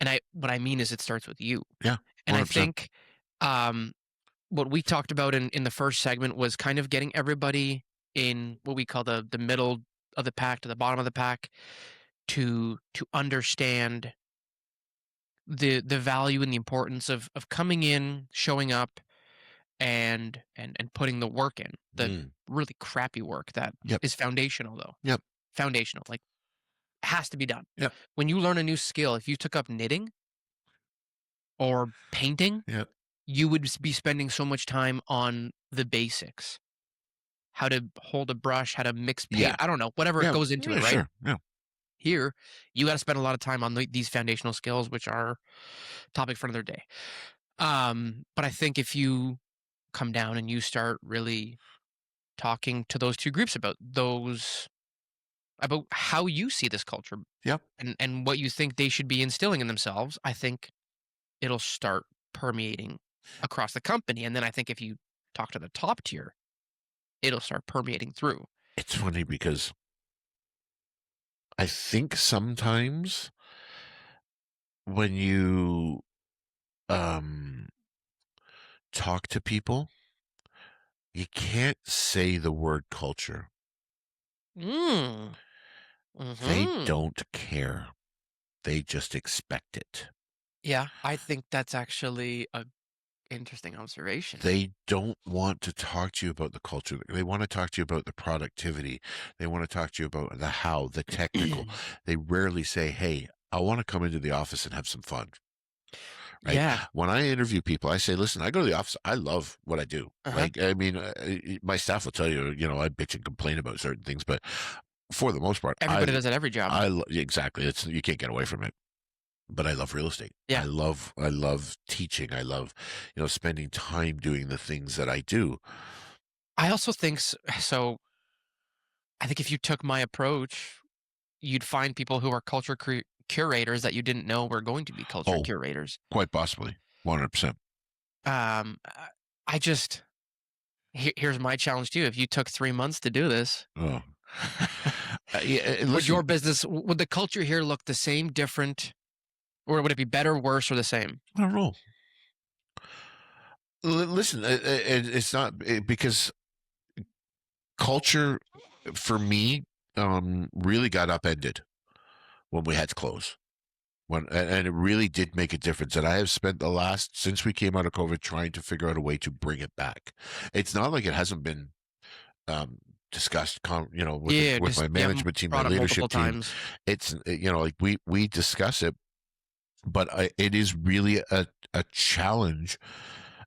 and I what I mean is it starts with you, Yeah. and I 100%. think, um, what we talked about in the first segment was kind of getting everybody in what we call the middle of the pack to the bottom of the pack to understand the value and the importance of coming in, showing up, and putting the work in, the Mm. really crappy work that Yep. is foundational though. Yep. Foundational, like has to be done. Yep. When you learn a new skill, if you took up knitting or painting, Yep. you would be spending so much time on the basics. How to hold a brush, how to mix paint, Yeah. I don't know, whatever Yeah. goes into Yeah. it, right? Sure. Yeah. Here, you got to spend a lot of time on these foundational skills, which are topic for another day. But I think if you come down and you start really talking to those two groups about how you see this culture Yep. and what you think they should be instilling in themselves, I think it'll start permeating across the company. And then I think if you talk to the top tier, it'll start permeating through. It's funny because I think sometimes when you um talk to people, you can't say the word culture. Mm. They Hmm. don't care. They just expect it. Yeah, I think that's actually a interesting observation. They don't want to talk to you about the culture. They want to talk to you about the productivity. They want to talk to you about the how, the technical. They rarely say, hey, I want to come into the office and have some fun. Right. Yeah. When I interview people, I say, listen, I go to the office. I love what I do. Uh-huh. Like, I mean, my staff will tell you, I bitch and complain about certain things, but for the most part, Everybody does at every job. exactly. You can't get away from it. But I love real estate. Yeah. I love teaching. I love, spending time doing the things that I do. I also think so. I think if you took my approach, you'd find people who are culture curators that you didn't know were going to be culture Oh. curators. Quite possibly, 100%. I just here's my challenge to you. If you took 3 months to do this, Oh, would your business, would the culture here look the same, different, or would it be better, worse, or the same? I don't know. Listen, it's not because culture for me really got upended when we had to close. And it really did make a difference. And I have spent since we came out of COVID, trying to figure out a way to bring it back. It's not like it hasn't been discussed, with my management team, my leadership team. Times. It's, like we discuss it, but it is really a challenge.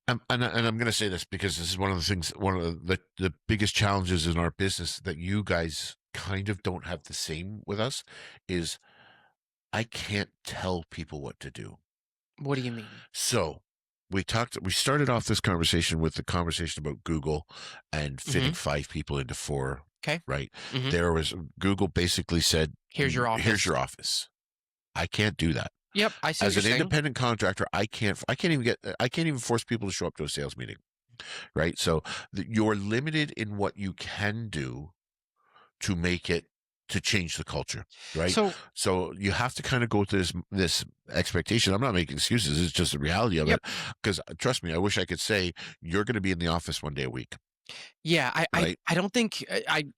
And I'm going to say this because this is one of the things, one of the biggest challenges in our business that you guys kind of don't have the same with us is I can't tell people what to do. What do you mean? So we started off this conversation with the conversation about Google and fitting 5 people into 4. Okay. Right. Mhm. Google basically said, Here's your office. Here's your office. I can't do that. Yep. I see. As what an you're saying. independent contractor, I can't even force people to show up to a sales meeting. Right. So you're limited in what you can do to change the culture, right? So you have to kind of go to this expectation. I'm not making excuses. It's just the reality of it. Because trust me, I wish I could say you're going to be in the office 1 day a week. Yeah, Right? I don't think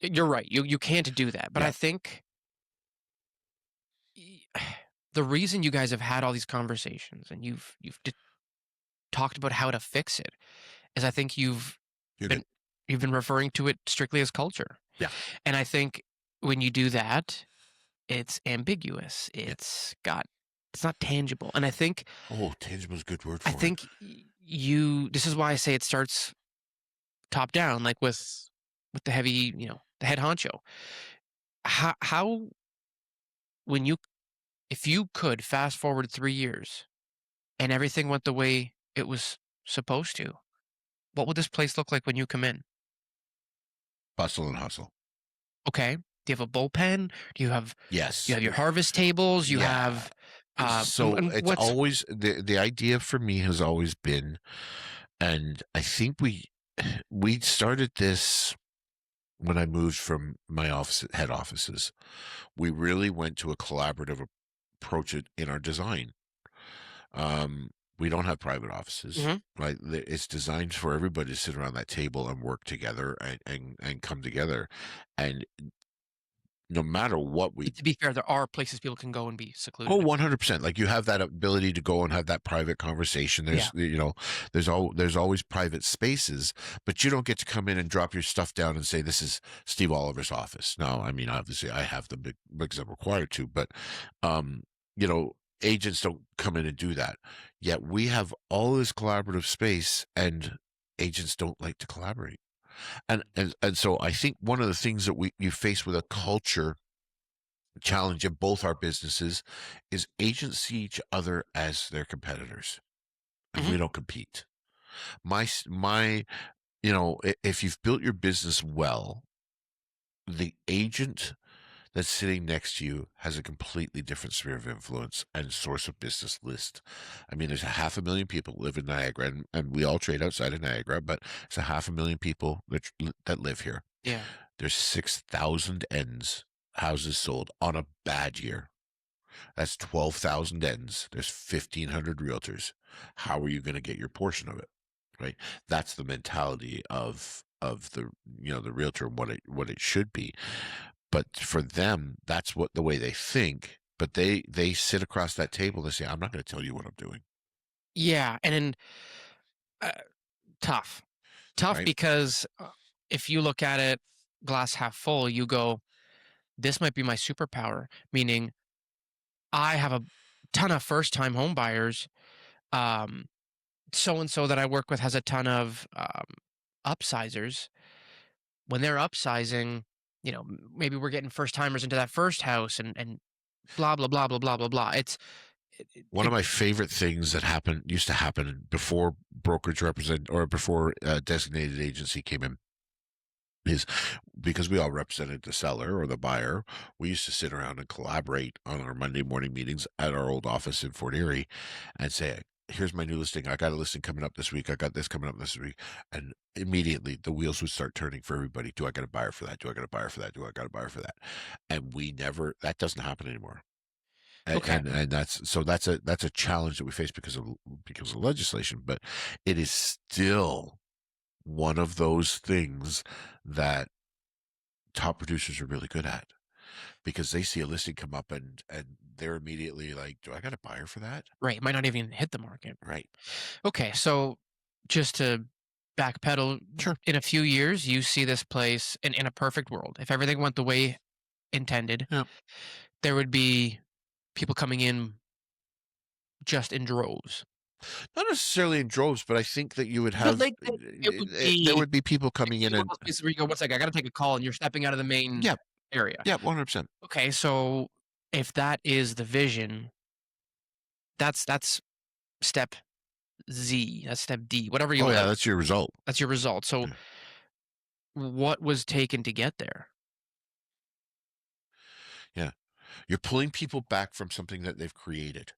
you're right. You can't do that. But Yeah. I think the reason you guys have had all these conversations and you've talked about how to fix it is I think you've been referring to it strictly as culture. Yeah. And I think when you do that, it's ambiguous. It's not tangible. And I think tangible is a good word for I think this is why I say it starts top down, like with the heavy, the head honcho. How if you could fast forward 3 years and everything went the way it was supposed to, what would this place look like when you come in? Bustle and hustle. Okay. Do you have a bullpen? Do you have Yes. You have your harvest tables. You have. So it's always the idea for me has always been, and I think we started this when I moved from my head offices. We really went to a collaborative approach in our design. We don't have private offices, right? It's designed for everybody to sit around that table and work together and come together. And no matter what we But to be fair, there are places people can go and be Oh, secluded. 100%. Like you have that ability to go and have that private conversation. Yeah. There's always private spaces, but you don't get to come in and drop your stuff down and say, this is Steve Oliver's office. No, I mean, obviously I have them because I'm required to, but, um, agents don't come in and do that. Yet we have all this collaborative space and agents don't like to collaborate. And so I think one of the things that you face with a culture challenge in both our businesses is agents see each other as their competitors, and Mhm. we don't compete. My if you've built your business well, the agent that's sitting next to you has a completely different sphere of influence and source of business list. I mean, there's a 500,000 people live in Niagara, and we all trade outside of Niagara, but it's a 500,000 people that live here. Yeah. There's 6,000 ends houses sold on a bad year. That's 12,000 ends. There's 1,500 realtors. How are you going to get your portion of it? Right. That's the mentality of the the realtor and what it should be. But for them, that's the way they think. But they sit across that table and say, I'm not going to tell you what I'm doing. Yeah. And then uh, tough. Tough Right. because if you look at it glass half full, you go, this might be my superpower, meaning I have a ton of first time home buyers. So and so that I work with has a ton of upsizers. When they're upsizing, maybe we're getting first timers into that first house and blah blah blah blah blah blah blah. One of my favorite things that used to happen before brokerage or before designated agency came in is because we all represented the seller or the buyer. We used to sit around and collaborate on our Monday morning meetings at our old office in Fort Erie and say, here's my new listing. I got a listing coming up this week. I got this coming up this week. And immediately the wheels would start turning for everybody. Do I got a buyer for that? Do I got a buyer for that? Do I got a buyer for that? And that doesn't happen anymore. Okay. And that's a challenge that we face because of legislation, but it is still one of those things that top producers are really good at, because they see a listing come up and they're immediately like, do I got a buyer for that? Right. It might not even hit the market. Right. Okay. So just to backpedal, Sure. in a few years, you see this place in a perfect world. If everything went the way intended, Yeah. there would be people coming in just in droves. Not necessarily in droves, but I think that you would But have like it would there be would be people coming in one of and those places where you go, one second, I got to take a call, and you're stepping out of the main yeah, area. 100%. Okay, so if that is the vision, that's step Z, that's step D, whatever you Oh want. yeah, that's your result. That's your result. So Yeah. what was taken to get there? Yeah. You're pulling people back from something that they've created,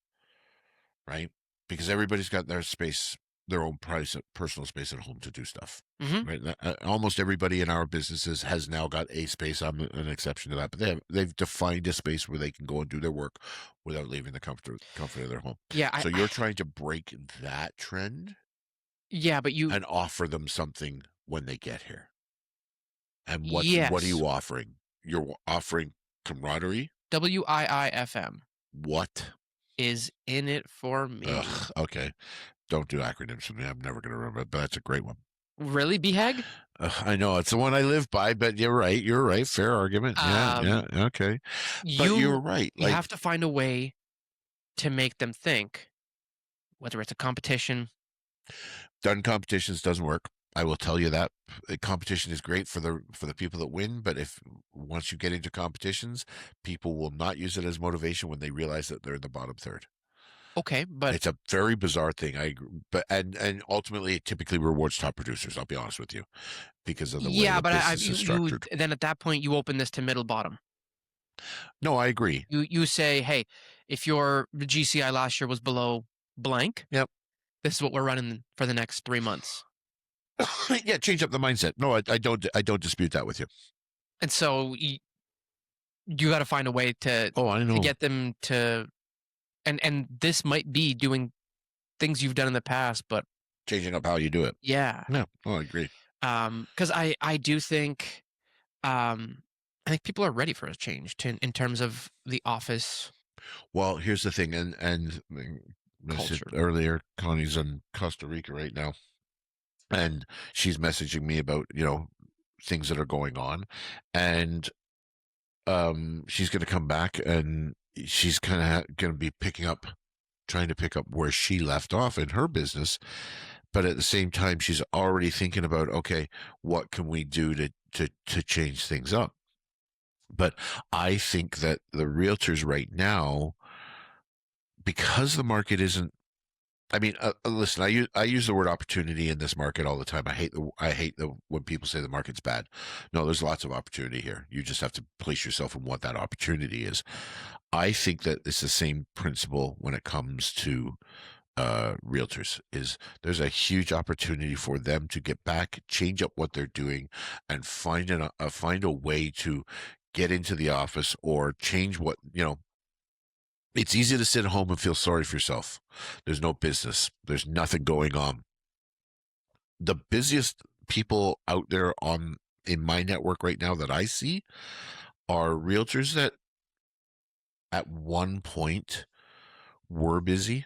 right? Because everybody's got their space, their own personal space at home to do stuff, Hmm. right? Almost everybody in our businesses has now got a space. I'm an exception to that, but they've defined a space where they can go and do their work without leaving the comfort of their home. Yeah, So you're trying to break that trend yeah, but and offer them something when they get here. And what are yes, you offering? You're offering camaraderie. WIIFM What? is in it for me. Ugh, okay. Don't do acronyms for me. I'm never going to remember it, but that's a great one. Really, BHAG? I know it's the one I live by, but you're right. You're right. Fair argument. Yeah. Okay. But you're right. You have to find a way to make them think, whether it's a competition. Done competitions doesn't work. I will tell you that. Competition is great for the people that win, but once you get into competitions, people will not use it as motivation when they realize that they're in the bottom third. Okay, but It's a very bizarre thing. I agree, but and ultimately, it typically rewards top producers. I'll be honest with you, because of the way the but business is structured. then at that point you open this to middle bottom. No, I agree. You say, hey, if your GCI last year was below blank, Yep. this is what we're running for the next 3 months. Yeah, change up the mindset. No, I don't dispute that with you. And so you got to find a way to Oh, I know. get them to, and this might be doing things you've done in the past, but Changing up how you do it. yeah. No, I agree. Because I do think, I think people are ready for a change in terms of the office Well, here's the thing, and I said culture. earlier, Connie's in Costa Rica right now, and she's messaging me about things that are going on, and she's going to come back, and she's kind of going to be trying to pick up where she left off in her business, but at the same time, she's already thinking about, okay, what can we do to change things up? But I think that the realtors right now, because the market isn't, I mean, listen, I use the word opportunity in this market all the time. I hate the when people say the market's bad. No, there's lots of opportunity here. You just have to place yourself in what that opportunity is. I think that it's the same principle when it comes to realtors. Is there's a huge opportunity for them to get back, change up what they're doing, and find a way to get into the office or change what it's easy to sit at home and feel sorry for yourself. There's no business. There's nothing going on. The busiest people out there in my network right now that I see are realtors that at one point were busy,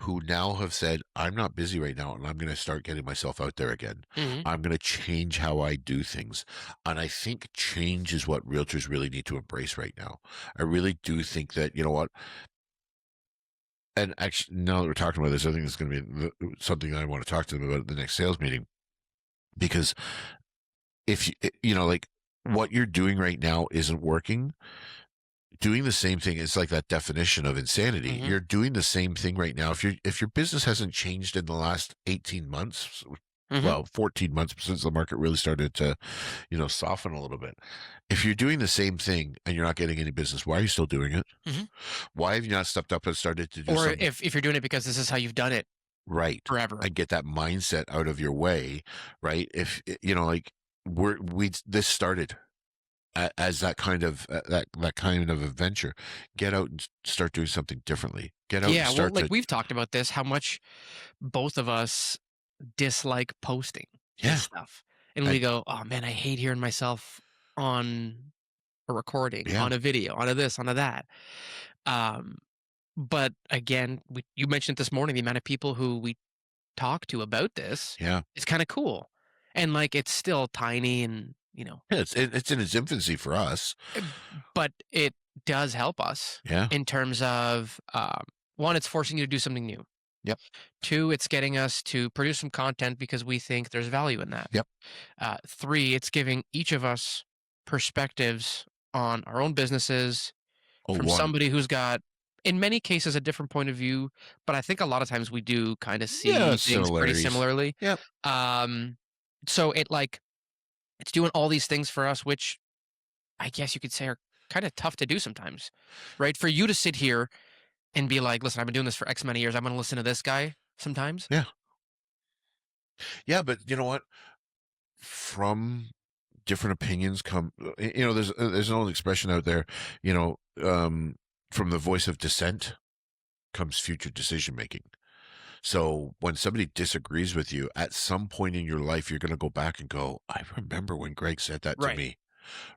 who now have said, I'm not busy right now, and I'm going to start getting myself out there again. Mhm. I'm going to change how I do things. And I think change is what realtors really need to embrace right now. I really do think that, you know what? And actually, now that we're talking about this, I think it's going to be something that I want to talk to them about at the next sales meeting. Because if like what you're doing right now isn't working, doing the same thing is like that definition of insanity. Mhm. You're doing the same thing right now. If your business hasn't changed in the last 18 months, Mhm. well, 14 months since the market really started to, soften a little bit. If you're doing the same thing and you're not getting any business, why are you still doing it? Mhm. Why have you not stepped up and started to do Or something if you're doing it because this is how you've done it right forever. and get that mindset out of your way, right? If like this started as that kind of that kind of adventure. Get out and start doing something differently. Get out and Yeah, well, start like to we've talked about this, how much both of us dislike posting this yeah. stuff. And we I, go, "Oh man, I hate hearing myself on a recording, yeah, on a video, on a this, on a that." Um, but again, you mentioned it this morning, the amount of people who we talk to about this yeah. is kind of cool. And like it's still tiny and, Yeah, it's in its infancy for us. uh, but it does help us Yeah. in terms of one, it's forcing you to do something new. Yep. Two, it's getting us to produce some content because we think there's value in that. Yep. Three, it's giving each of us perspectives on our own businesses Oh, from one. somebody who's got, in many cases, a different point of view. But I think a lot of times we do kind of Yeah, see things pretty similarities. similarly. Yep. Um, so it's doing all these things for us, which I guess you could say are kind of tough to do sometimes, right? For you to sit here and be like, listen, I've been doing this for X many years. I'm going to listen to this guy sometimes. Yeah. Yeah, but you know what? From different opinions come there's an old expression out there, you know, from the voice of dissent comes future decision making. So when somebody disagrees with you, at some point in your life, you're going to go back and go, I remember when Greg said that to Right. me,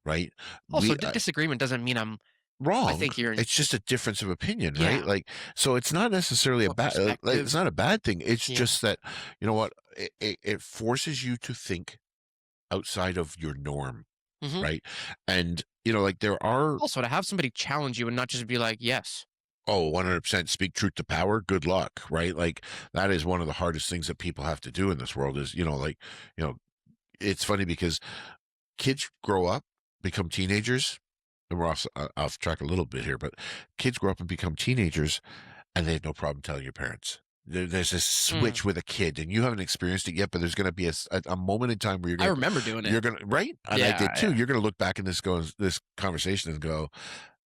right? Also, We disagreement doesn't mean I wrong. think you're, It's just a difference of opinion, right? yeah, Like, so it's not necessarily a or bad, like, it's perspective. not a bad thing. It's Yeah. just that, you know what? It forces you to think outside of your norm, Hmm. right? And, like there are, Also, to have somebody challenge you and not just be like, yes. oh, 100% speak truth to power. Good luck, right? Like that is one of the hardest things that people have to do in this world is, like, you know, it's funny because kids grow up, become teenagers, and we're off track a little bit here, but kids grow up and become teenagers and they have no problem telling your parents. There's this Mm. switch with a kid and you haven't experienced it yet, but there's going to be a moment in time where I remember doing it. you're going to, right? And I Yeah. did too. You're going to look back in this conversation and go,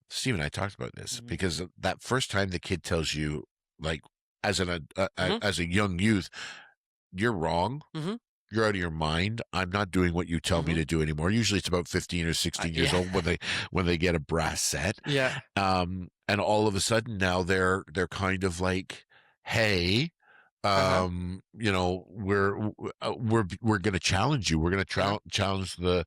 Steve and I talked about this Hmm. because that first time the kid tells you, like, as Hmm. as a young youth, you're wrong. Hmm. You're out of your mind. I'm not doing what you tell me Hmm. to do anymore. Usually it's about 15 or 16 years Yeah. old when they get a brass set. Yeah. And all of a sudden now they're kind of like, hey, Uh-huh. We're going to challenge you. We're going to challenge the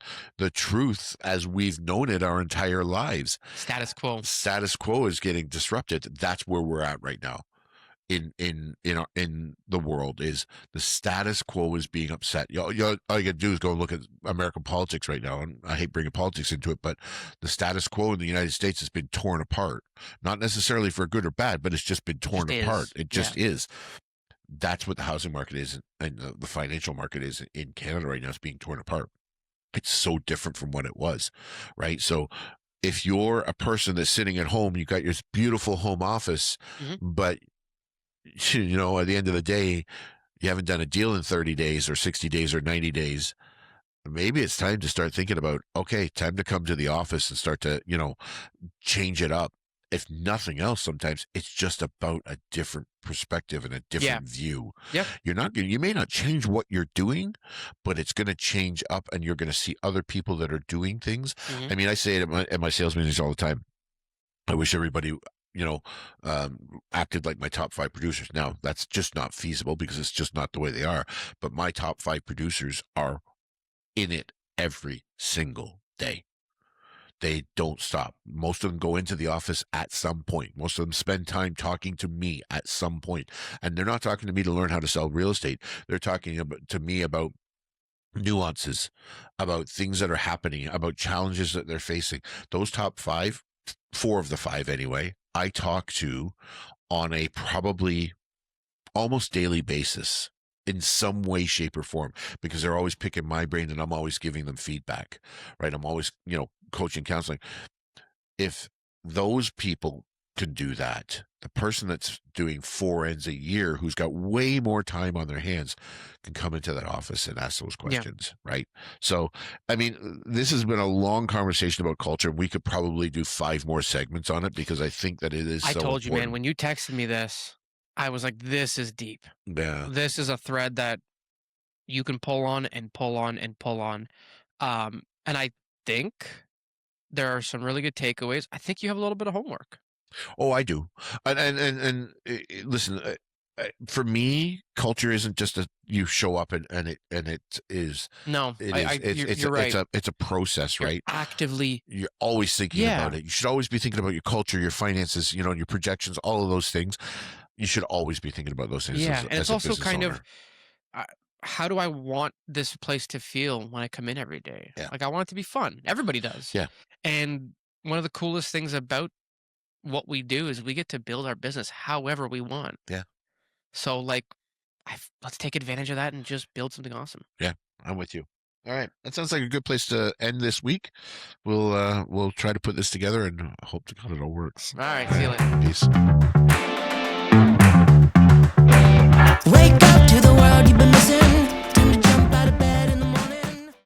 truth as we've known it our entire lives. Status quo. Status quo is getting disrupted. That's where we're at right now in the world. Is the status quo is being upset. All you gotta do is go look at American politics right now, and I hate bringing politics into it, but the status quo in the United States has been torn apart, not necessarily for good or bad, but it's just been torn apart. It just is. That's what the housing market is, and the financial market is in Canada right now. It's being torn apart. It's so different from what it was, right? So if you're a person that's sitting at home, you got your beautiful home office, but at the end of the day, you haven't done a deal in 30 days or 60 days or 90 days. Maybe it's time to start thinking about, okay, time to come to the office and start to, change it up. If nothing else, sometimes it's just about a different perspective and a different view. Yep. You may not change what you're doing, but it's going to change up, and you're going to see other people that are doing things. I mean, I say it at my sales meetings all the time. I wish everybody acted like my top 5 producers. Now, that's just not feasible because it's just not the way they are. But my top 5 producers are in it every single day. They don't stop. Most of them go into the office at some point. Most of them spend time talking to me at some point. And they're not talking to me to learn how to sell real estate. They're talking to me about nuances, about things that are happening, about challenges that they're facing. Those top 5, 4 of the 5 anyway, I talk to on a probably almost daily basis in some way, shape, or form, because they're always picking my brain and I'm always giving them feedback, right? I'm always, coaching, counseling. If those people can do that, the person that's doing 4 ends a year, who's got way more time on their hands, can come into that office and ask those questions, right? So, I mean, this has been a long conversation about culture. We could probably do 5 more segments on it because I think that it is so I told you, man, important. when you texted me this, I was like, this is deep. Yeah. This is a thread that you can pull on and pull on and pull on. And I think there are some really good takeaways. I think you have a little bit of homework. Oh, I do. And listen, for me, culture isn't just you show up and it is. No, You're right. It's a process, You're right? actively. You're always thinking about it. You should always be thinking about your culture, your finances, your projections, all of those things. You should always be thinking about those things. Yeah, and as it's a also business kind owner. of how do I want this place to feel when I come in every day? Yeah. Like I want it to be fun. Everybody does. Yeah. And one of the coolest things about what we do is we get to build our business however we want. Yeah. So like, let's take advantage of that and just build something awesome. Yeah, I'm with you. All right, that sounds like a good place to end this week. We'll try to put this together and hope to God it all works. All right, see you later. Peace.